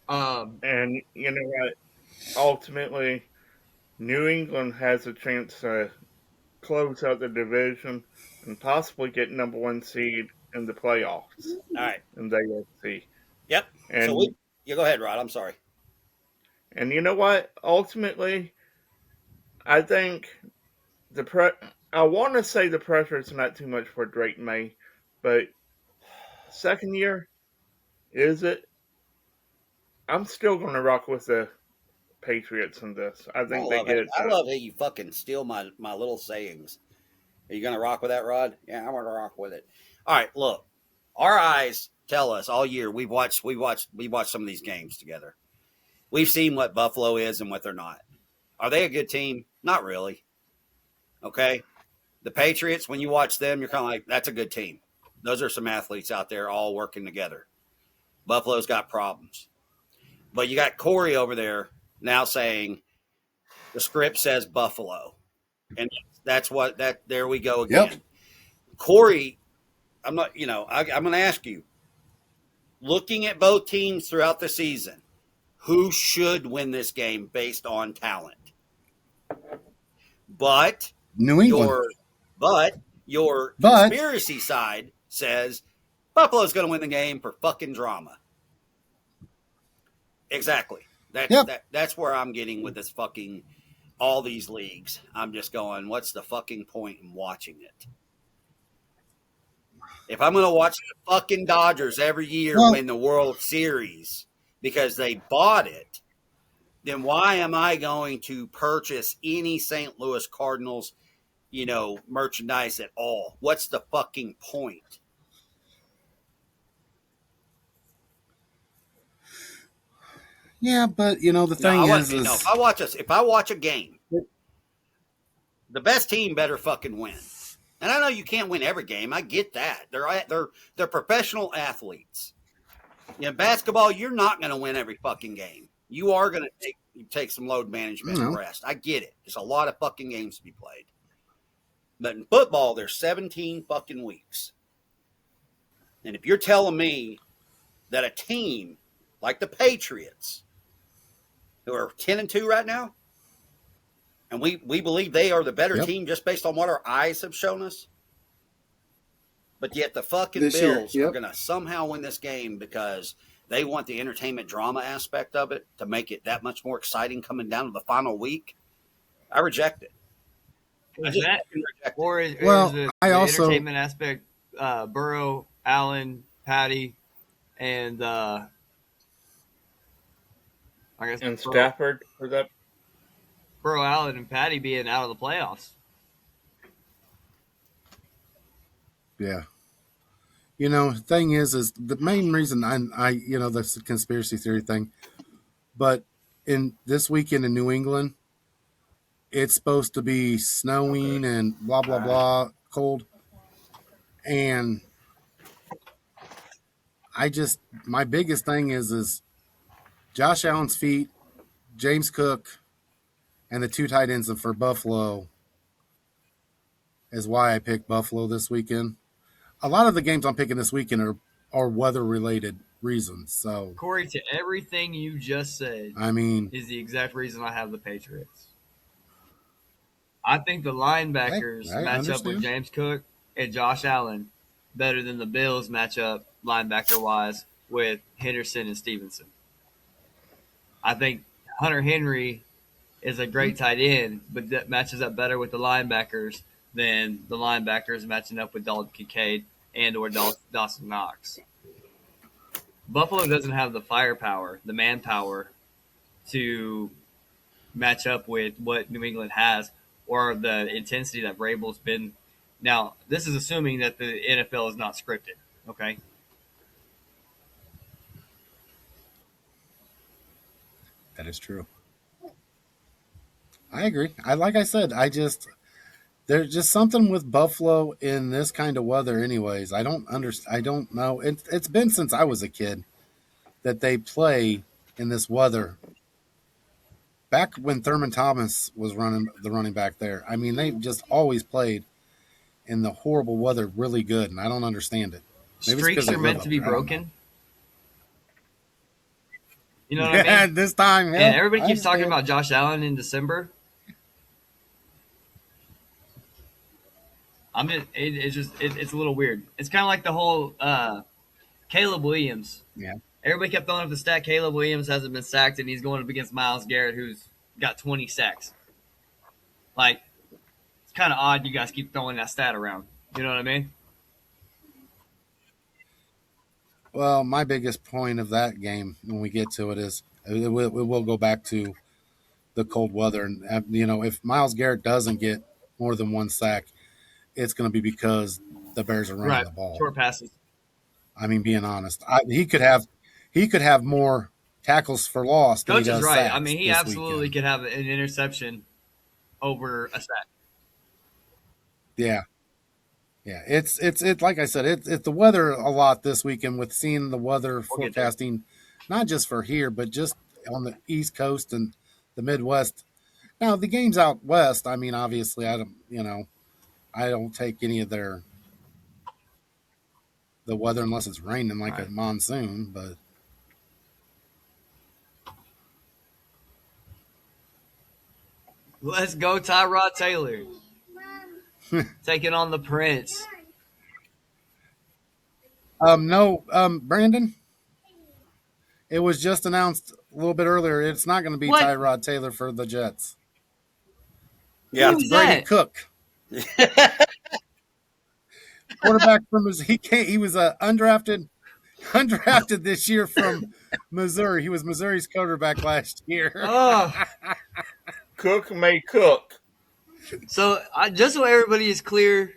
And you know what? Ultimately, New England has a chance to close out the division and possibly get number 1 seed in the playoffs. All right. In the AFC. Yep. And you go ahead, Rod. I'm sorry. And you know what? Ultimately, I think I want to say the pressure is not too much for Drake May, but second year, is it? I'm still going to rock with the Patriots in this. I think they get it. I love how you fucking steal my little sayings. Are you going to rock with that, Rod? Yeah, I'm going to rock with it. All right, look. Our eyes tell us all year we watched some of these games together. We've seen what Buffalo is and what they're not. Are they a good team? Not really. Okay? The Patriots, when you watch them, you're kind of like, that's a good team. Those are some athletes out there all working together. Buffalo's got problems. But you got Corey over there now saying the script says Buffalo. And there we go again. Yep. Corey, I'm going to ask you, looking at both teams throughout the season, who should win this game based on talent? But New England. Your conspiracy side says Buffalo's going to win the game for fucking drama. Exactly. That's where I'm getting with this fucking all these leagues. I'm just going, what's the fucking point in watching it? If I'm going to watch the fucking Dodgers every year win the World Series because they bought it, then why am I going to purchase any St. Louis Cardinals, merchandise at all? What's the fucking point? Yeah, but the thing is if I watch a game, the best team better fucking win. And I know you can't win every game. I get that. They're professional athletes. In basketball, you're not going to win every fucking game. You are going to take some load management and rest. I get it. There's a lot of fucking games to be played. But in football, there's 17 fucking weeks. And if you're telling me that a team like the Patriots, who are 10-2 right now, and we believe they are the better team just based on what our eyes have shown us, but yet the fucking Bills are going to somehow win this game because they want the entertainment drama aspect of it to make it that much more exciting coming down to the final week. I reject it. I Is just that, fucking reject it. or is Well, the I also entertainment aspect Burrow, Allen, Patty, and I guess And Stafford for that. Burrow, Allen, and Patty being out of the playoffs? yeah. Thing is the main reason that's the conspiracy theory thing. But in this weekend in New England, it's supposed to be snowing and blah blah blah, cold, and my biggest thing is Josh Allen's feet, James Cook, and the two tight ends for Buffalo is why I picked Buffalo this weekend. A lot of the games I'm picking this weekend are weather related reasons. So Corey, to everything you just said I mean, is the exact reason I have the Patriots. I think the hey, linebackers I match up with understand. James Cook and Josh Allen better than the Bills match up linebacker wise with Henderson and Stevenson. I think Hunter Henry is a great tight end, but that matches up better with the linebackers than the linebackers matching up with Dalton Kincaid and or Dawson Knox. Buffalo doesn't have the firepower, the manpower to match up with what New England has or the intensity that Vrabel's been. Now, this is assuming that the NFL is not scripted. Okay, That is true. I agree. Like I said, there's just something with Buffalo in this kind of weather. Anyways, I don't understand. I don't know. It's been since I was a kid that they play in this weather. Back when Thurman Thomas was running back there, I mean, they've just always played in the horrible weather really good, and I don't understand it. Maybe it's because streaks they are live meant to up be there. I don't know. broken. You know what I Yeah, mean? this time, yeah. And everybody I keeps talking understand. about Josh Allen in December. It's a little weird. It's kind of like the whole Caleb Williams. Yeah. Everybody kept throwing up the stat. Caleb Williams hasn't been sacked, and he's going up against Myles Garrett, who's got 20 sacks. Like, it's kind of odd you guys keep throwing that stat around. You know what I mean? Well, my biggest point of that game when we get to it is it will go back to the cold weather, and if Myles Garrett doesn't get more than one sack, it's going to be because the Bears are running Right. the ball. Short passes. I mean, being honest, he could have more tackles for loss than he Coach is does right. I sacks mean, he this absolutely weekend. could have an interception over a sack. Yeah, yeah. It's like I said, it's the weather a lot this weekend with seeing the weather We'll get there. forecasting, not just for here, but just on the East Coast and the Midwest. Now the games out west. I mean, obviously, I don't take any of the weather unless it's raining like a Right. monsoon. But Let's go, Tyrod Taylor. Taking on the Prince. no, Brandon, it was just announced a little bit earlier. It's not going to be What? Tyrod Taylor for the Jets. Yeah. It's Who's Brady that? Cook, quarterback from he was undrafted this year from Missouri. He was Missouri's quarterback last year. Oh. Cook may cook. So, just so everybody is clear,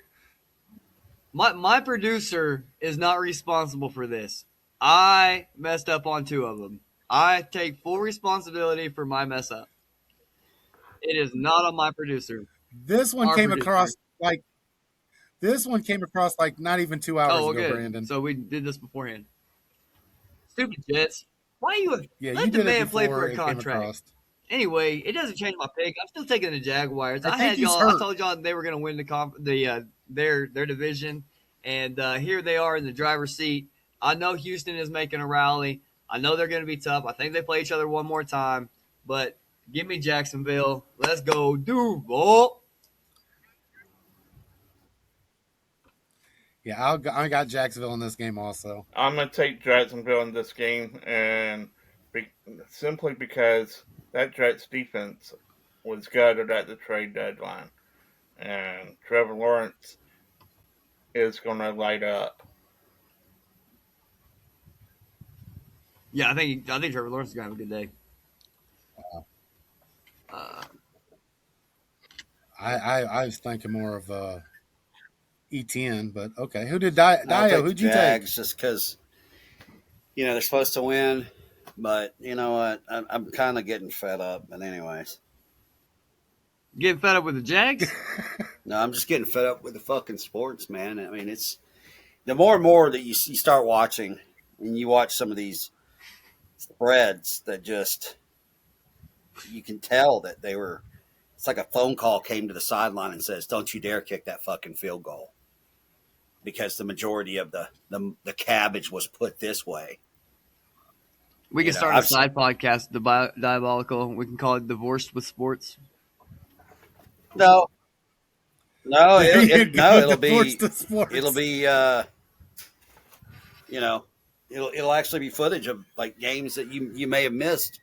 my producer is not responsible for this. I messed up on two of them. I take full responsibility for my mess up. It is not on my producer. This one Our came producer. across like not even 2 hours Oh, well, ago, good. Brandon. So we did this beforehand. Stupid Jets. Why you Yeah, you let the did it man play for before a it came contract? across. Anyway, it doesn't change my pick. I'm still taking the Jaguars. I I think had he's y'all. I hurt. told y'all they were going to win their division, and here they are in the driver's seat. I know Houston is making a rally. I know they're going to be tough. I think they play each other one more time, but give me Jacksonville. Let's go, Duval. Yeah, I got Jacksonville in this game also. I'm going to take Jacksonville in this game, and simply because that Jets defense was gutted at the trade deadline, and Trevor Lawrence is going to light up. Yeah, I think Trevor Lawrence is gonna have a good day. I was thinking more of ETN, but okay. Who did I'll Dio? take the Who'd you take? Jags just because they're supposed to win, but you know what? I'm kind of getting fed up. But anyways, Getting fed up with the Jags? no, I'm just getting fed up with the fucking sports, man. I mean, it's the more and more that you start watching, and you watch some of these spreads that just you can tell that they were. It's like a phone call came to the sideline and says, "Don't you dare kick that fucking field goal," because the majority of the cabbage was put this way. We can start a side podcast, Diabolical. We can call it Divorced with Sports. No, There you go, it'll Divorced be with Sports. it'll be it'll actually be footage of like games that you may have missed,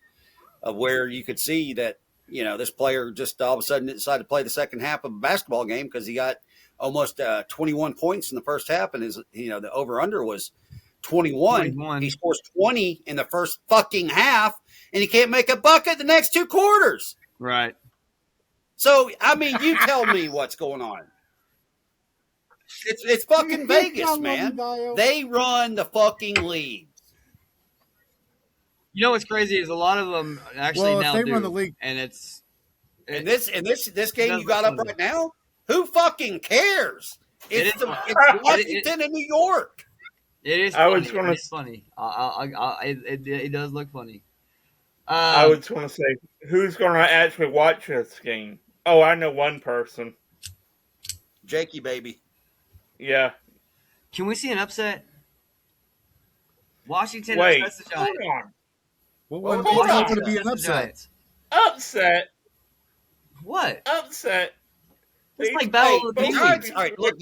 of where you could see that this player just all of a sudden decided to play the second half of a basketball game because he got almost 21 points in the first half, and the over under was 21. He scores 20 in the first fucking half, and he can't make a bucket the next two quarters. Right. So, I mean, you tell me what's going on. It's fucking Vegas, man. They run the fucking league. You know what's crazy is a lot of them actually Well, if now they do, run the league- and it's And this game does you got look up fun. right now, who fucking cares? It It's is- Washington and New York. it is I funny. was gonna- It's funny. It does look funny. I was going to say, who's going to actually watch this game? Oh, I know one person. Jakey, baby. Yeah. Can we see an upset? Washington Wait, upsets the hold Giants. on. Well, Hold what's on. going to be an Upsets the upset? Giants. Upset. What? Upset. It's like Hey, Battle of the the Penguins. Giants. All right, look,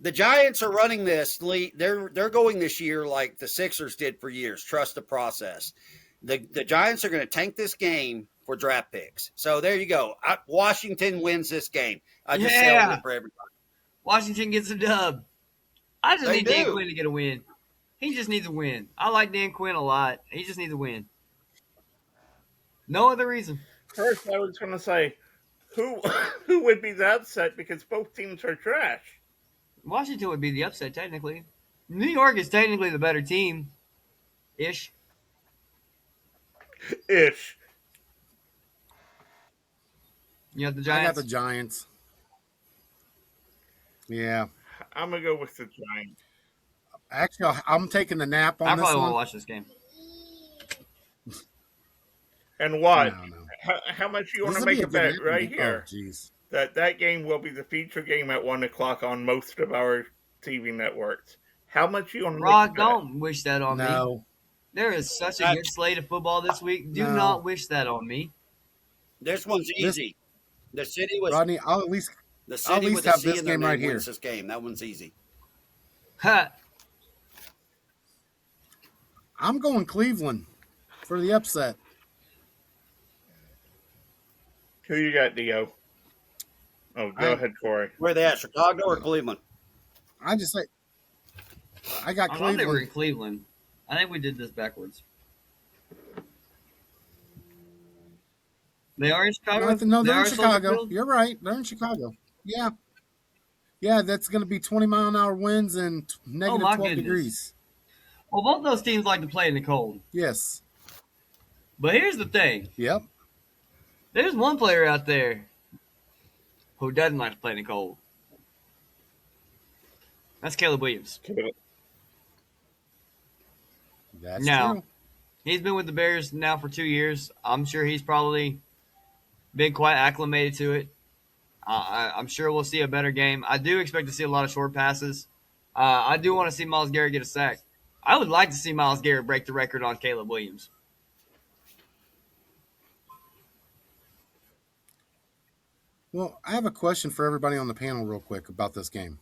the Giants are running this. They're going this year like the Sixers did for years. Trust the process. The Giants are going to tank this game for draft picks. So there you go. Washington wins this game. I just settled it for everybody. Washington gets a dub. I just They need Dan do. Quinn to get a win. He just needs a win. I like Dan Quinn a lot. He just needs a win. No other reason. First, I was going to say, who would be the upset because both teams are trash. Washington would be the upset, technically. New York is technically the better team. Ish. Ish. You have the I Giants. got the Giants. Yeah. I'm going to go with the Giants. Actually, I'm taking the nap I on this probably won't one. watch this game. And what? No. How much you want This to will be make a bet good right game. here? Oh, jeez. That game will be the feature game at 1 o'clock on most of our TV networks. How much you want to Rock, make a bet? don't wish that on me. No. There is such a good slate of football this week. Do No. not wish that on me. This one's easy. The city with Rodney, I'll at least the I'll city at least with a have C this in their game name right here. wins this game. That one's easy. Ha. I'm going Cleveland for the upset. Who you got, Dio? Oh, go ahead, Corey. Where are they at? Chicago or Cleveland? I just say I got I thought they were Cleveland. in Cleveland. I think we did this backwards. They are in Chicago? No, They they're are in at Soldier Chicago. Field? You're right. They're in Chicago. Yeah. Yeah, that's going to be 20-mile-an-hour winds and negative my 12 goodness. degrees. Well, both those teams like to play in the cold. Yes. But here's the thing. Yep. There's one player out there who doesn't like to play in the cold. That's Caleb Williams. That's Now, true. He's been with the Bears now for 2 years. I'm sure he's probably been quite acclimated to it. I'm sure we'll see a better game. I do expect to see a lot of short passes. I do want to see Myles Garrett get a sack. I would like to see Myles Garrett break the record on Caleb Williams. Well, I have a question for everybody on the panel real quick about this game.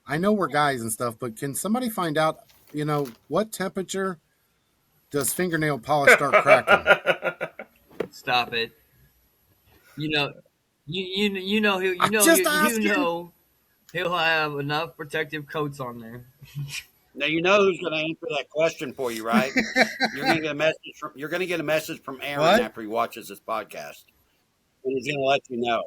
I know we're guys and stuff, but can somebody find out, what temperature does fingernail polish start cracking? Stop it. You know, you know I'm just asking. he'll have enough protective coats on there. Now you know who's going to answer that question for you, right? You're going to get a message from Aaron What? after he watches this podcast, and he's going to let you know.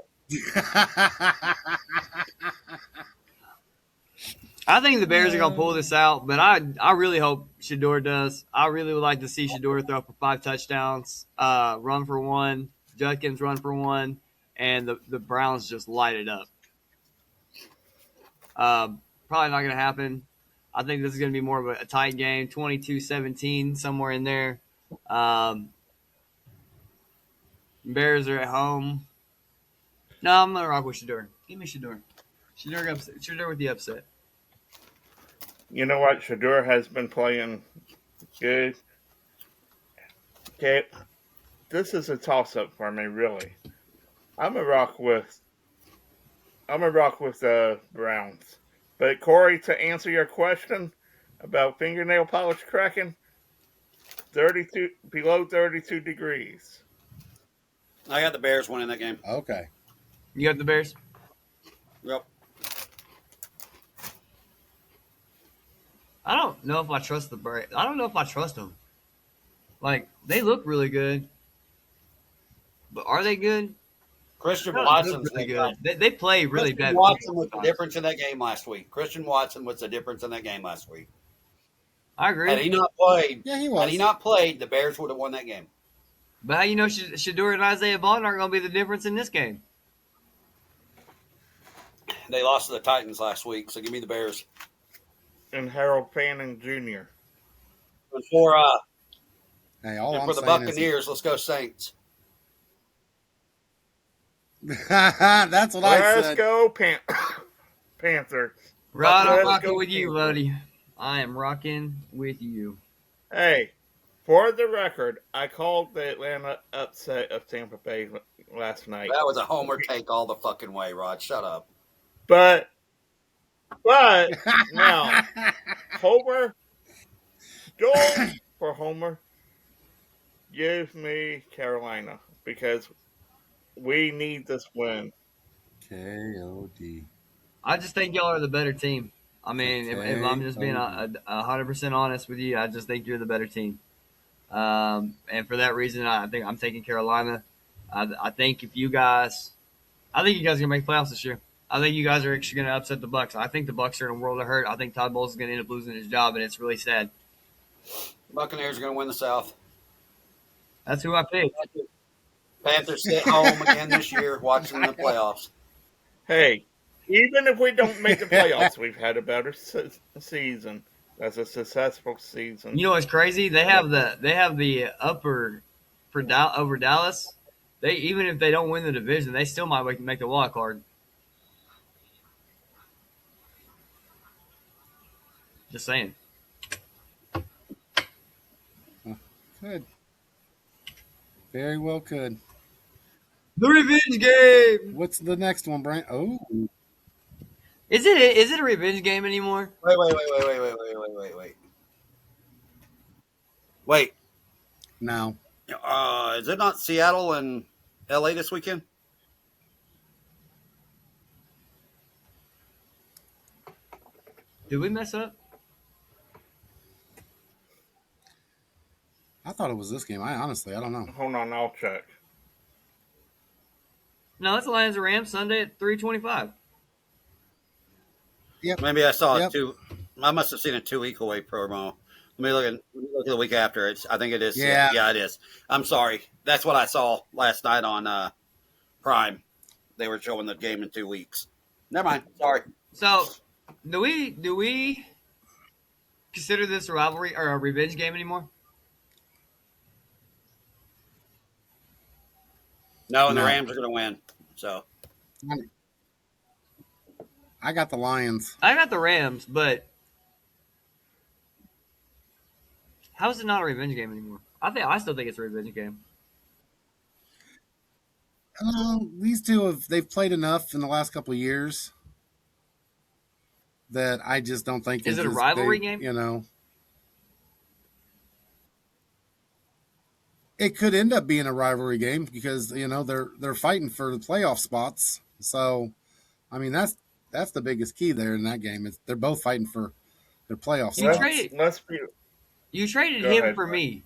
I think the Bears are gonna pull this out, but I really hope Shador does. I really would like to see Shador throw for 5 touchdowns, run for one, Judkins run for one, and the Browns just light it up. Probably not gonna happen. I think this is gonna be more of a tight game, 22-17, somewhere in there. Um, Bears are at home. No, I'm gonna rock with Shador. Give me Shador. Shador with the upset. You know what? Shador has been playing good. Okay, this is a toss up for me, really. I'm gonna rock with the Browns. But Corey, to answer your question about fingernail polish cracking, 32 below 32 degrees. I got the Bears winning that game. Okay. You have the Bears. Yep. I don't know if I trust the Bears. I don't know if I trust them. Like they look really good, but are they good? Christian They look Watson's really good. They play really Christian bad Watson football was the sometimes. difference in that game last week. Christian Watson was the difference in that game last week. I Had he agree, not played, Yeah, he had he was. not played, the Bears would have won that game. but how you know Shador and Isaiah Vaughn aren't going to be the difference in this game? They lost to the Titans last week, so give me the Bears. And Harold Fanning Jr. And for Hey, all and I'm for the saying is Buccaneers, let's go Saints. that's what I Let's said. go Panthers. Rod, I'm Let's rocking go with you, Panthers. buddy. I am rocking with you. Hey, for the record, I called the Atlanta upset of Tampa Bay last night. That was a homer take all the fucking way, Rod. Shut up. But now Homer, Joel for Homer, give me Carolina because we need this win. KOD. I just think y'all are the better team. I mean, if I'm just being KOD. 100% honest with you, I just think you're the better team. And for that reason, I think I'm taking Carolina. I think I think you guys are gonna make playoffs this year. I think you guys are actually gonna upset the Bucks. I think the Bucks are in a world of hurt. I think Todd Bowles is gonna end up losing his job, and it's really sad. Buccaneers are going to win the South. That's who I picked. Panthers sit home again this year, watching the playoffs. Hey, even if we don't make the playoffs, we've had a better season. That's a successful season. You know what's crazy? They have the upper for over Dallas. They even if they don't win the division, they still might make the wild card. Just saying. Could. Very well could. The revenge game. What's the next one, Brian? Oh, Is it a revenge game anymore? Wait. Wait. no. Is it not Seattle and LA this weekend? Did we mess up? I thought it was this game. I don't know. Hold on, I'll check. No, it's Lions and Rams Sunday at 3:25. Yep. Maybe I saw Yep. it too. I must have seen a 2 week away promo. Let me look at the week after. I think it is. Yeah. Yeah, it is. I'm sorry. That's what I saw last night on Prime. They were showing the game in 2 weeks. Never mind. Sorry. So, do we consider this a rivalry or a revenge game anymore? No, and the No. Rams are going to win. So I got the Lions. I got the Rams, but how is it not a revenge game anymore? I still think it's a revenge game. These two they've played enough in the last couple of years that I just don't think Is they it a just- rivalry they- game? You know, it could end up being a rivalry game because they're fighting for the playoff spots. So, I mean that's the biggest key there in that game. Is they're both fighting for their playoff You Let's spots. traded let's be. you traded Go him ahead, for Brett. me.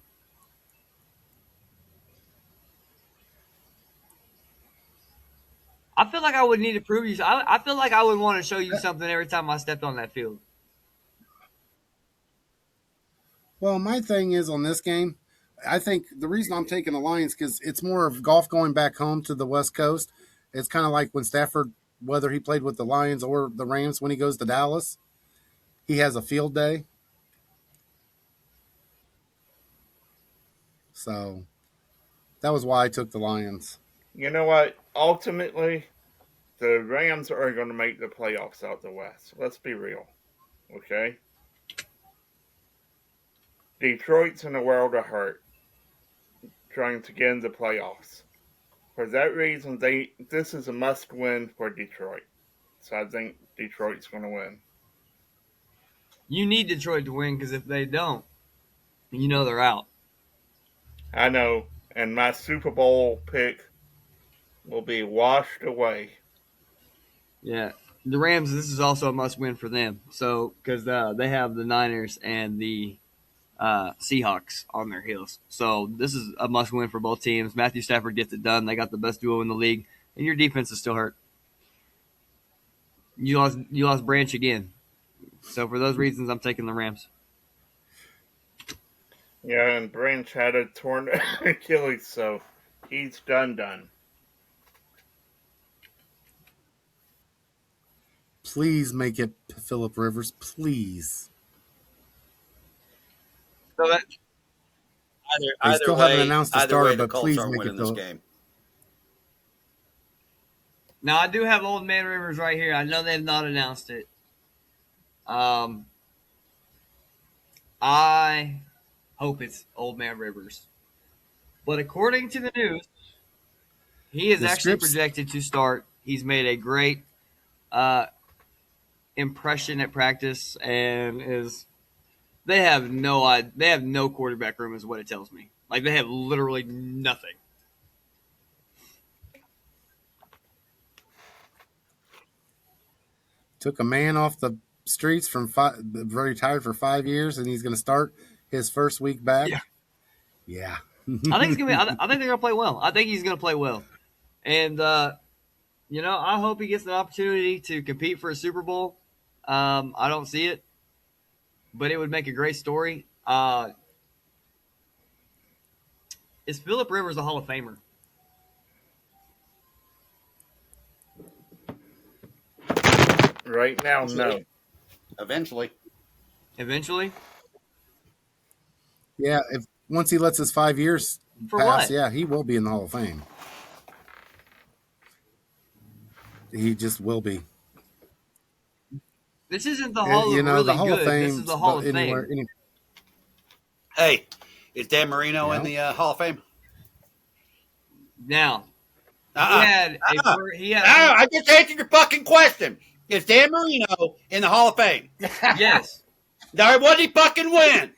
I feel like I would need to prove you. I feel like I would want to show you something every time I stepped on that field. Well, my thing is on this game, I think the reason I'm taking the Lions because it's more of golf going back home to the West Coast. It's kind of like when Stafford, whether he played with the Lions or the Rams, when he goes to Dallas, he has a field day. So that was why I took the Lions. You know what? Ultimately, the Rams are going to make the playoffs out the West. Let's be real, okay? Detroit's in a world of hurt, trying to get in the playoffs. For that reason, this is a must-win for Detroit. So I think Detroit's going to win. You need Detroit to win because if they don't, they're out. I know, and my Super Bowl pick will be washed away. Yeah, the Rams. This is also a must-win for them. So because they have the Niners and the Seahawks on their heels. So this is a must-win for both teams. Matthew Stafford gets it done. They got the best duo in the league, and your defense is still hurt. You lost Branch again. So for those reasons, I'm taking the Rams. Yeah, and Branch had a torn Achilles, so he's done. Please make it Phillip Rivers, please. So that They still haven't announced the either way, starter, the but Colts please aren't make winning it this Phillip. game. now I do have Old Man Rivers right here. I know they've not announced it. I hope it's Old Man Rivers. But according to the news, he is The actually scripts- projected to start. He's made a great impression at practice and is they have no quarterback room is what it tells me. Like they have literally nothing. Took a man off the streets from retired for 5 years, and he's going to start his first week back. Yeah. I think it's gonna be. I think they're gonna play well. I think he's gonna play well, and I hope he gets an opportunity to compete for a Super Bowl. I don't see it, but it would make a great story. Is Phillip Rivers a Hall of Famer? Right now, no. Eventually. Eventually, Yeah, if once he lets his 5 years For pass, what? yeah, he will be in the Hall of Fame. He just will be. this isn't the Hall of the really Hall good. of Fame. This is the Hall of Fame. Hey, is Dan Marino in Yeah. the Hall of Fame? Now Uh-uh. he had I just answered your fucking question. Is Dan Marino in the Hall of Fame? yes. Now, what did he fucking win?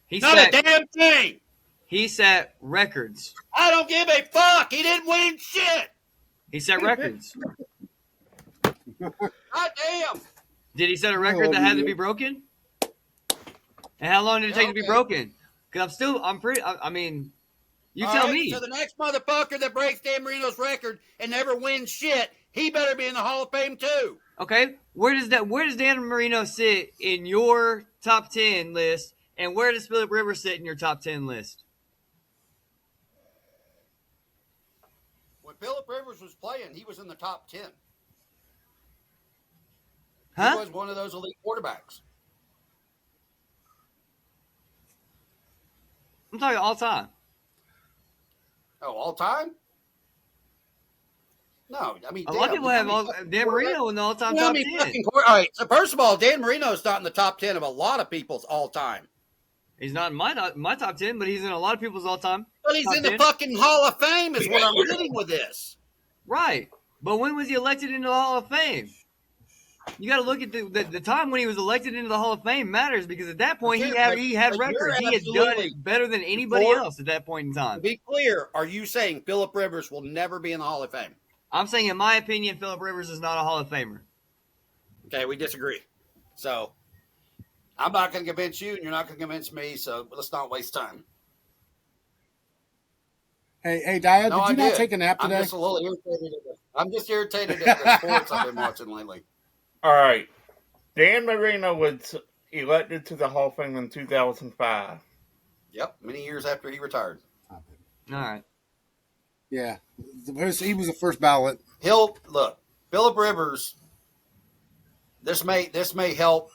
He Not set a damn thing. he set records. I don't give a fuck. He didn't win shit. He set records. God damn. Did he set a record that had to be broken? And how long did it take to be Okay. broken? Because I mean, you All tell right, me. So the next motherfucker that breaks Dan Marino's record and never wins shit, he better be in the Hall of Fame too. Okay, where does Dan Marino sit in your top 10 list, and where does Phillip Rivers sit in your top 10 list? When Phillip Rivers was playing, he was in the top 10. He Huh? was one of those elite quarterbacks. I'm talking all time. Oh, all time? No, I mean, A lot of people have Dan Marino in the all-time top 10. All right, so first of all, Dan Marino's not in the top 10 of a lot of people's all time. He's not in my top 10, but he's in a lot of people's all-time. But he's Top in the 10? fucking Hall of Fame, is what I'm getting with this. Right. But when was he elected into the Hall of Fame? You got to look at the time when he was elected into the Hall of Fame matters, because at that point Okay, he had but you're records. He had done absolutely- it better than anybody Ford- else at that point in To time. be clear, are you saying Philip Rivers will never be in the Hall of Fame? I'm saying, in my opinion, Philip Rivers is not a Hall of Famer. Okay, we disagree. So I'm not going to convince you, and you're not going to convince me. So let's not waste time. Hey, Dio, No, did I you not did. take a nap I'm today? just a little irritated. I'm just irritated at the sports I've been watching lately. All right. Dan Marino was elected to the Hall of Fame in 2005. Yep, many years after he retired. All right. Yeah, he was the first ballot. He'll look. Philip Rivers. This may help,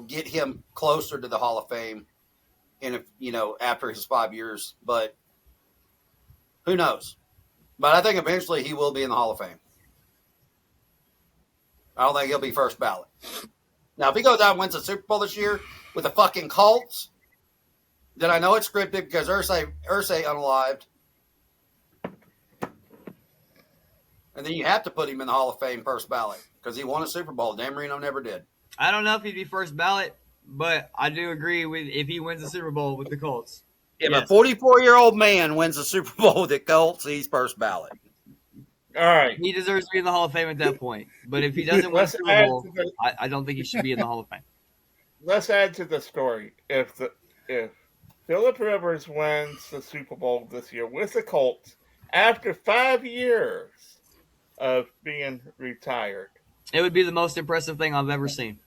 get him closer to the Hall of Fame, after his 5 years. But who knows? But I think eventually he will be in the Hall of Fame. I don't think he'll be first ballot. Now, if he goes out and wins the Super Bowl this year with the fucking Colts, then I know it's scripted because Irsay unalived. And then you have to put him in the Hall of Fame first ballot because he won a Super Bowl. Dan Marino never did. I don't know if he'd be first ballot, but I do agree with if he wins the Super Bowl with the Colts. If Yes. a 44-year-old man wins the Super Bowl with the Colts, he's first ballot. All right. He deserves to be in the Hall of Fame at that point. But if he doesn't win the Let's Super add Bowl, to the- I don't think he should be in the Hall of Fame. Let's add to the story. If Philip Rivers wins the Super Bowl this year with the Colts after 5 years of being retired, It would be the most impressive thing I've ever seen.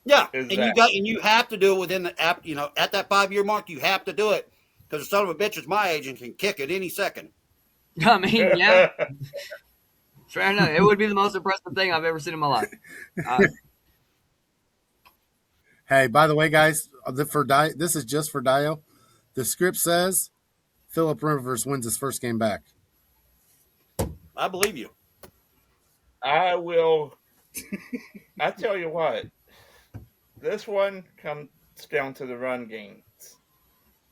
Yeah, Exactly. you have to do it within the app. At that 5-year mark, you have to do it because the son of a bitch is my age and can kick at any second. I mean, yeah, fair enough. It would be the most impressive thing I've ever seen in my life. Hey, by the way, guys, this is just for Dio. The script says Philip Rivers wins his first game back. I believe you. I will. I tell you what, this one comes down to the run games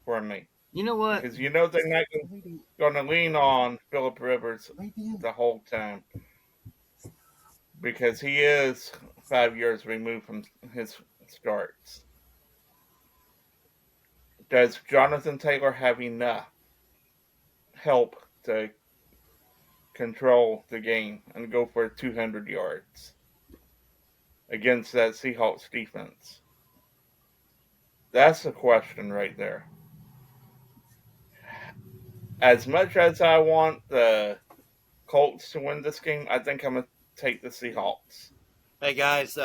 for me. You know what? Because they're not going to lean on Philip Rivers the whole time. Because he is 5 years removed from his starts. Does Jonathan Taylor have enough help to control the game and go for 200 yards against that Seahawks defense? That's the question right there. As much as I want the Colts to win this game, I think I'm going to take the Seahawks. Hey guys,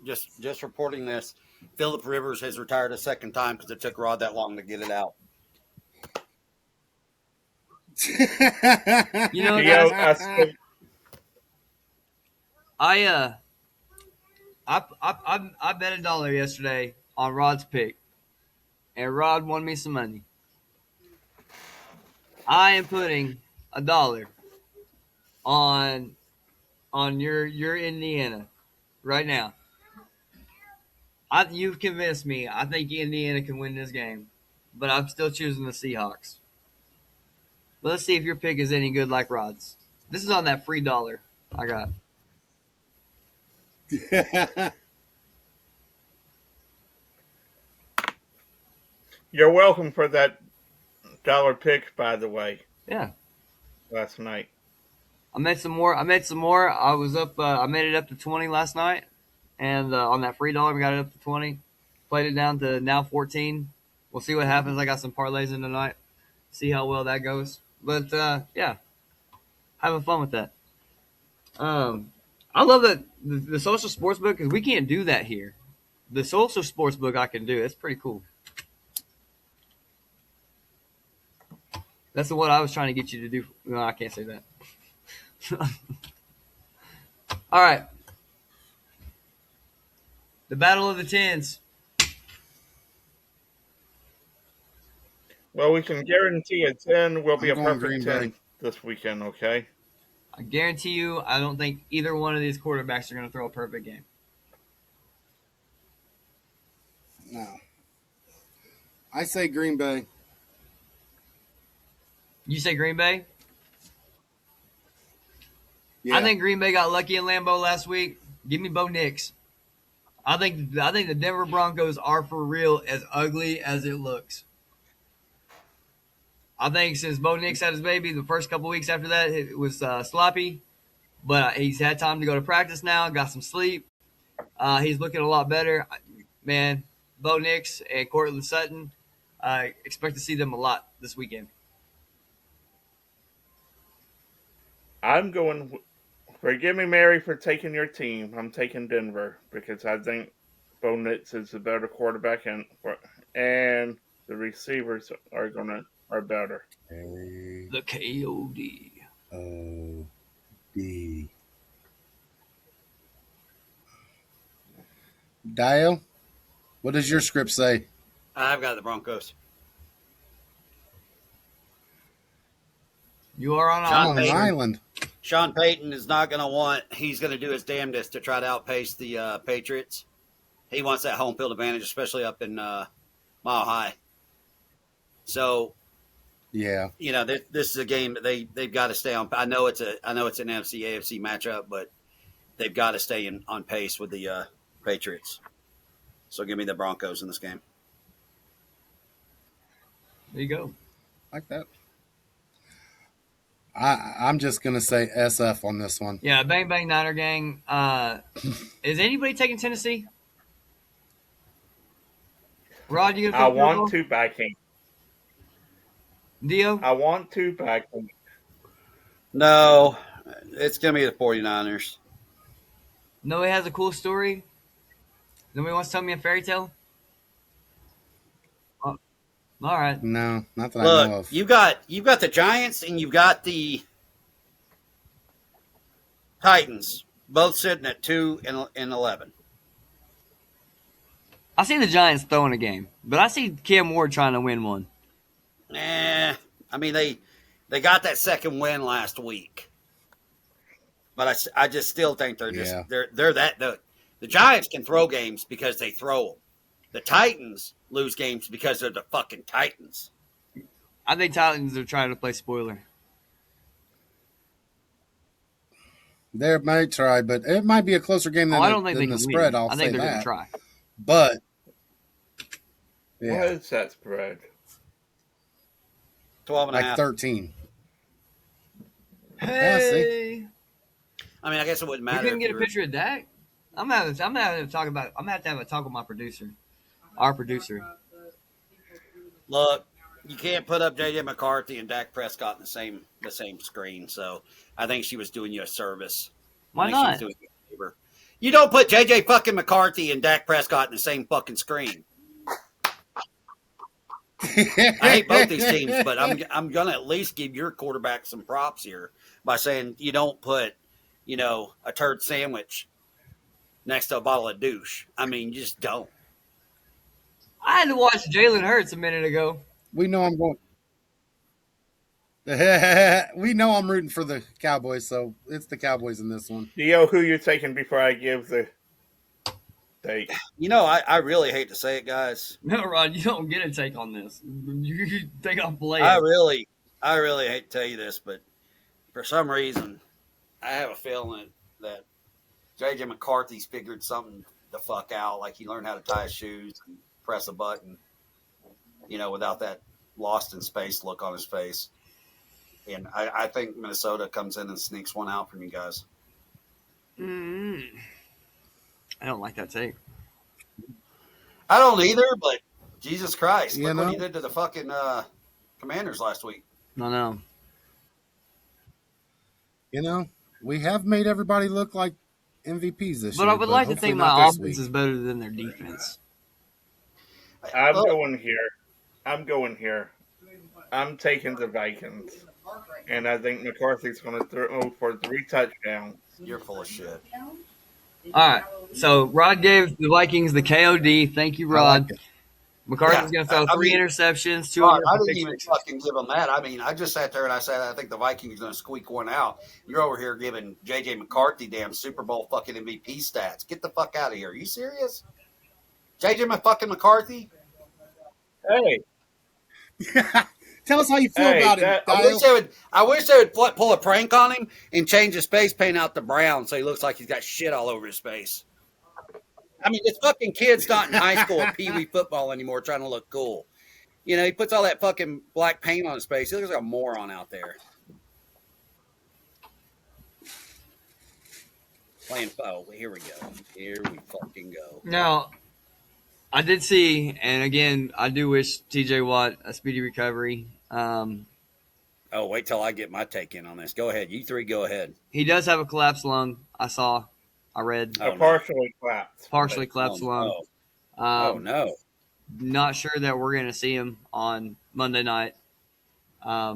just reporting this. Philip Rivers has retired a second time because it took Rod that long to get it out. You know, Theo, guys, I bet $1 yesterday on Rod's pick, and Rod won me some money. I am putting $1 on your Indiana right now. You've convinced me. I think Indiana can win this game, but I'm still choosing the Seahawks. But let's see if your pick is any good like Rod's. This is on that free $1 I got. you're welcome for that dollar pick, by the way, Yeah. last night. I made some more. I was up. I made it up to 20 last night, and on that free $1, we got it up to 20. Played it down to now 14. We'll see what happens. I got some parlays in tonight. See how well that goes. But yeah, having fun with that. I love that the social sports book, because we can't do that here. The social sports book I can do. It's pretty cool. That's what I was trying to get you to do. No, I can't say that. All right. The Battle of the Tens. Well, we can guarantee a 10 will be I'm a going Green perfect Bay. 10 this weekend, okay? I guarantee you, I don't think either one of these quarterbacks are going to throw a perfect game. No. I say Green Bay. You say Green Bay? Yeah. I think Green Bay got lucky in Lambeau last week. Give me Bo Nix. I think the Denver Broncos are for real as ugly as it looks. I think since Bo Nix had his baby, the first couple weeks after that it was sloppy, but he's had time to go to practice now, got some sleep. He's looking a lot better. Man, Bo Nix and Cortland Sutton, I expect to see them a lot this weekend. I'm going. Forgive me, Mary, for taking your team. I'm taking Denver because I think Bo Nix is the better quarterback, and the receivers are better. The KOD. A-O-D. Dio, what does your script say? I've got the Broncos. You are on Sean I'm on island, an Payton. sir. island. Sean Payton is not going to want. He's going to do his damnedest to try to outpace the Patriots. He wants that home field advantage, especially up in Mile High. So Yeah. this is a game that they've got to stay on. I know it's an NFC AFC matchup, but they've got to stay on pace with the Patriots. So give me the Broncos in this game. There you go. Like that. I'm just gonna say SF on this one. Yeah, bang bang Niner gang. Is anybody taking Tennessee? Rod, you gonna I pick your want ball? to back him. Dio? I want to back him. No, it's going to be the 49ers. Nobody has a cool story? Nobody wants to tell me a fairy tale? Oh, all right. No, not that I know Look, of. you've got the Giants and you've got the Titans, both sitting at 2-11. I see the Giants throwing a game, but I see Cam Ward trying to win one. I mean they got that second win last week, but I just still think they're just they're that the Giants can throw games because they throw them. The Titans lose games because they're the fucking Titans. I think Titans are trying to play spoiler. They might try, but it might be a closer game than, I don't think they than can the win. spread. I'll I say think they're going to that. try. But What yeah, is that spread? 12 and a like half. 13. Hey, I mean, I guess it wouldn't you matter. couldn't if get you a were- picture of Dak. I'm gonna have to have a talk with my producer, our producer. Look, you can't put up JJ McCarthy and Dak Prescott in the same screen. So I think she was doing you a service. Why I think she was not? doing you a favor. You don't put JJ fucking McCarthy and Dak Prescott in the same fucking screen. I hate both these teams, but I'm gonna at least give your quarterback some props here by saying you don't put, a turd sandwich next to a bottle of douche. I mean, you just don't. I had to watch Jalen Hurts a minute ago. We know I'm going. We know I'm rooting for the Cowboys, so it's the Cowboys in this one. Dio, who you taking before I give the take? I really hate to say it, guys. No, Rod, you don't get a take on this. You take off play. I really hate to tell you this, but for some reason, I have a feeling that JJ McCarthy's figured something the fuck out. Like he learned how to tie his shoes and press a button, without that lost in space look on his face. And I think Minnesota comes in and sneaks one out from you guys. I don't like that take. I don't either, but Jesus Christ, You look what know? he did to the fucking Commanders last week. No. We have made everybody look like MVPs this But year. I would like to hopefully think not my this offense week. is better than their defense. I'm Look, going here. I'm taking the Vikings. And I think McCarthy's going to throw for 3 touchdowns. You're full of shit. All right. So Rod gave the Vikings the KOD. Thank you, I Rod. like it. McCarthy's Yeah, going to throw I 3 mean, interceptions, 2 Fuck, of I them didn't pick even sixes. fucking give them that. I mean, I just sat there and I said, I think the Vikings are going to squeak one out. You're over here giving JJ McCarthy damn Super Bowl fucking MVP stats. Get the fuck out of here. Are you serious? JJ fucking McCarthy? Hey, Tell us how you feel Hey, about him, that- Dial. I wish they would pull a prank on him and change his face paint out to brown so he looks like he's got shit all over his face. I mean, this fucking kid's not in high school or pee wee football anymore trying to look cool. You know, he puts all that fucking black paint on his face. He looks like a moron out there. Playing, oh, here we go. Here we fucking go. Now, I did see, and again, I do wish TJ Watt a speedy recovery. Oh, wait till I get my take in on this. Go ahead. You three go ahead. He does have a collapsed lung. I read. Oh, a partially collapsed. Partially collapsed lung. Oh, no. Not sure that we're going to see him on Monday night. But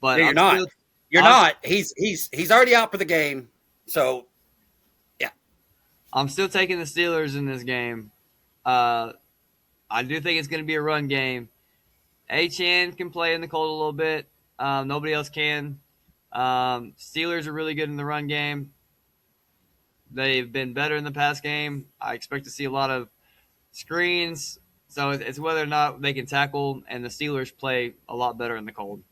Yeah, you're I'm not. still- You're I'm- not. He's already out for the game. So, I'm still taking the Steelers in this game. I do think it's going to be a run game. HN can play in the cold a little bit. Nobody else can. Steelers are really good in the run game. They've been better in the past game. I expect to see a lot of screens. So it's whether or not they can tackle, and the Steelers play a lot better in the cold.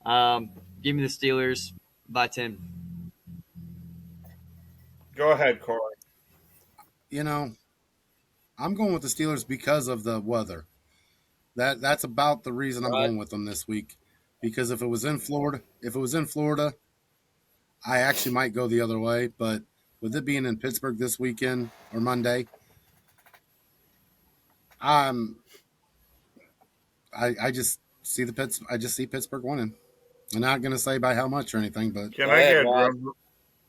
Give me the Steelers by 10. Go ahead, Corey. You know, I'm going with the Steelers because of the weather. That's about the reason I'm Right. going with them this week. Because if it was in Florida, I actually might go the other way. But with it being in Pittsburgh this weekend or Monday, I just see Pittsburgh winning. I'm not gonna say by how much or anything, but Can Go I ahead, get a Rod. drum?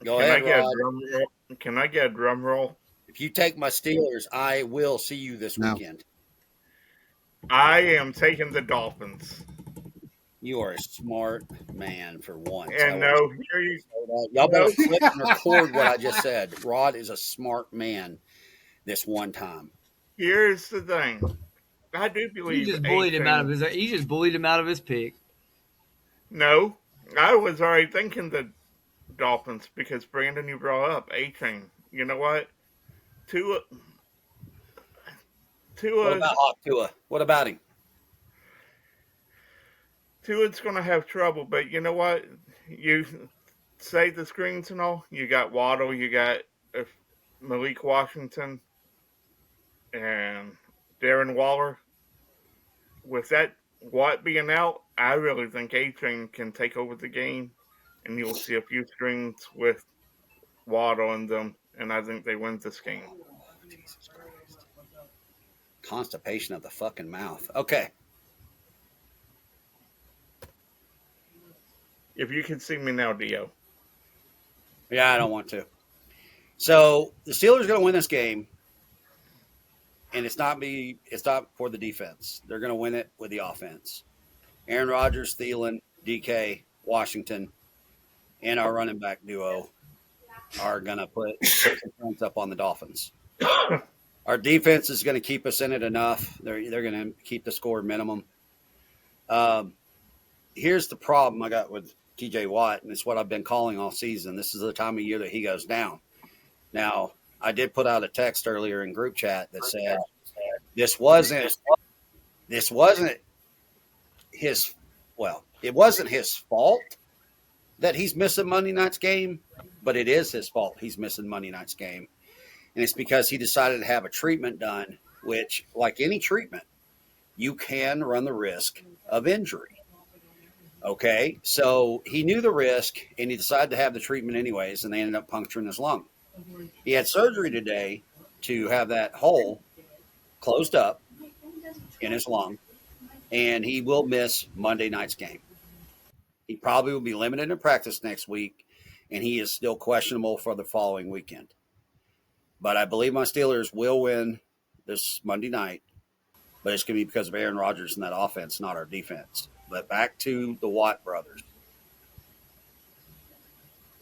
go Can I ahead, get a Rod. drum roll? Can I get a drum roll? If you take my Steelers, I will see you this No. weekend. I am taking the Dolphins. You are a smart man for once. And no, here you Y'all better click and record what I just said. Rod is a smart man this one time. here's the thing. I do believe He just bullied him out of A-Chain- his pick. No, I was already thinking the Dolphins because Brandon, you brought up A-Chain. You know what? Tua. What about Hawk Tua? What about him? Tua's going to have trouble, but you know what? You say the screens and all. You got Waddle, you got Malik Washington, and Darren Waller. With that Watt being out, I really think A-Train can take over the game, and you'll see a few screens with Waddle in them, and I think they win this game. Jesus Christ. Constipation of the fucking mouth. Okay. If you can see me now, Dio. Yeah, I don't want to. So the Steelers are going to win this game, and it's not for the defense. They're going to win it with the offense. Aaron Rodgers, Thielen, DK, Washington, and our running back duo are going to put some points up on the Dolphins. Our defense is going to keep us in it enough. They're going to keep the score minimum. Here's the problem I got with TJ Watt, and it's what I've been calling all season. This is the time of year that he goes down. Now, I did put out a text earlier in group chat that said this wasn't his it wasn't his fault that he's missing Monday night's game, but it is his fault he's missing Monday night's game. And it's because he decided to have a treatment done, which, like any treatment, you can run the risk of injury. Okay, so he knew the risk, and he decided to have the treatment anyways, and they ended up puncturing his lung. He had surgery today to have that hole closed up in his lung, and he will miss Monday night's game. He probably will be limited in practice next week, and he is still questionable for the following weekend. But I believe my Steelers will win this Monday night, but it's going to be because of Aaron Rodgers and that offense, not our defense. But back to the Watt brothers.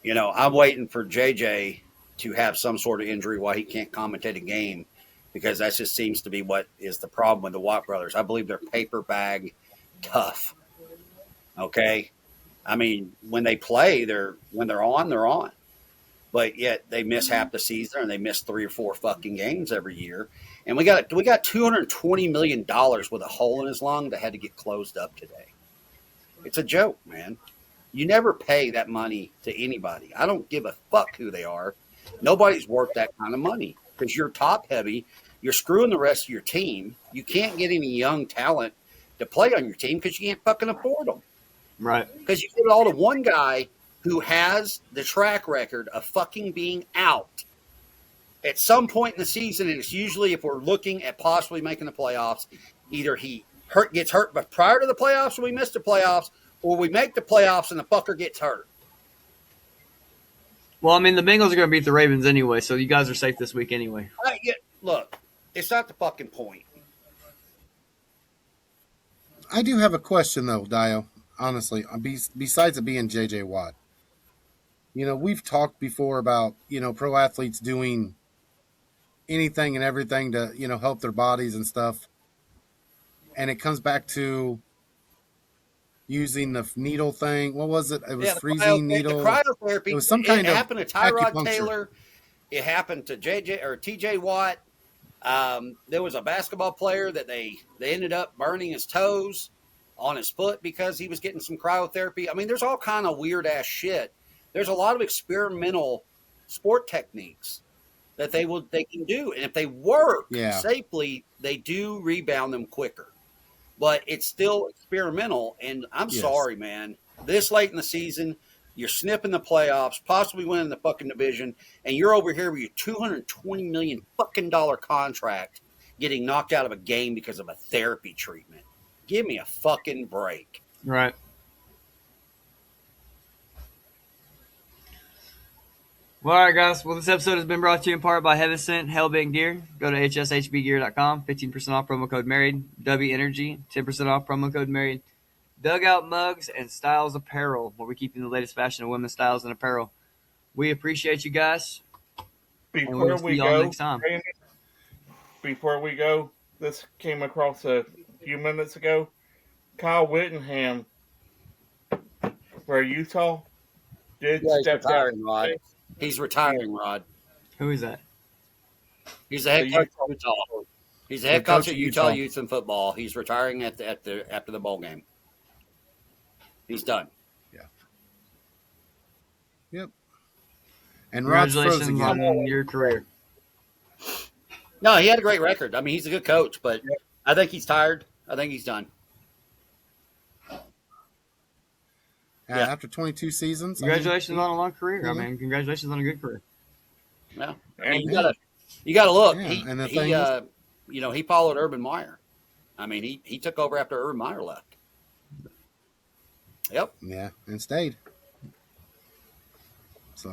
You know, I'm waiting for JJ to have some sort of injury while he can't commentate a game, because that just seems to be what is the problem with the Watt brothers. I believe they're paper bag tough. Okay? I mean, when they play, when they're on. But yet they miss half the season, and they miss 3 or 4 fucking games every year. And we got $220 million with a hole in his lung that had to get closed up today. It's a joke, man. You never pay that money to anybody. I don't give a fuck who they are. Nobody's worth that kind of money because you're top heavy. You're screwing the rest of your team. You can't get any young talent to play on your team because you can't fucking afford them. Right. Because you give it all to one guy who has the track record of fucking being out at some point in the season, and it's usually if we're looking at possibly making the playoffs, either he gets hurt but prior to the playoffs or we miss the playoffs, or we make the playoffs and the fucker gets hurt. Well, I mean, the Bengals are going to beat the Ravens anyway, so you guys are safe this week anyway. Look, it's not the fucking point. I do have a question though, Dio. Honestly, besides it being J.J. Watt, we've talked before about pro athletes doing anything and everything to help their bodies and stuff, and it comes back to using the needle thing. What was it? It was freezing needle. The cryotherapy. It was some kind of happened to Tyrod acupuncture. Taylor. It happened to JJ or TJ Watt. There was a basketball player that they ended up burning his toes on his foot because he was getting some cryotherapy. I mean, there's all kind of weird ass shit. There's a lot of experimental sport techniques that they can do, and if they work safely, they do rebound them quicker. But it's still experimental, and I'm sorry, man. This late in the season, you're snipping the playoffs, possibly winning the fucking division, and you're over here with your $220 million fucking contract getting knocked out of a game because of a therapy treatment. Give me a fucking break. Right. Well, all right, guys. Well, this episode has been brought to you in part by Heaven Sent Hellbent Gear. Go to hshbgear.com, 15% off, promo code MARRIED. W Energy, 10% off, promo code MARRIED. Dugout Mugs and Styles Apparel, where we keep in the latest fashion of women's styles and apparel. We appreciate you guys. Before we go, this came across a few minutes ago. Kyle Whittingham for Utah did step down. Rod. He's retiring, Rod. Who is that? He's the head coach of Utah. He's the head coach of Utah Youth in football. He's retiring after the bowl game. He's done. Yeah. Yep. And Congratulations on your career. No, he had a great record. I mean, he's a good coach, but I think he's tired. I think he's done. After 22 seasons. Congratulations on a long career. I mean, congratulations on a good career. Yeah. And you gotta look. Yeah, he followed Urban Meyer. I mean, he took over after Urban Meyer left. Yep. Yeah, and stayed. So.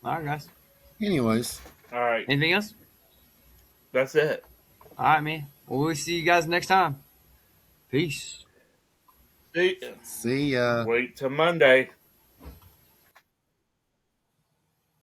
All right, guys. Anyways. All right. Anything else? That's it. All right, man. Well, we'll see you guys next time. Peace. See ya. Wait till Monday.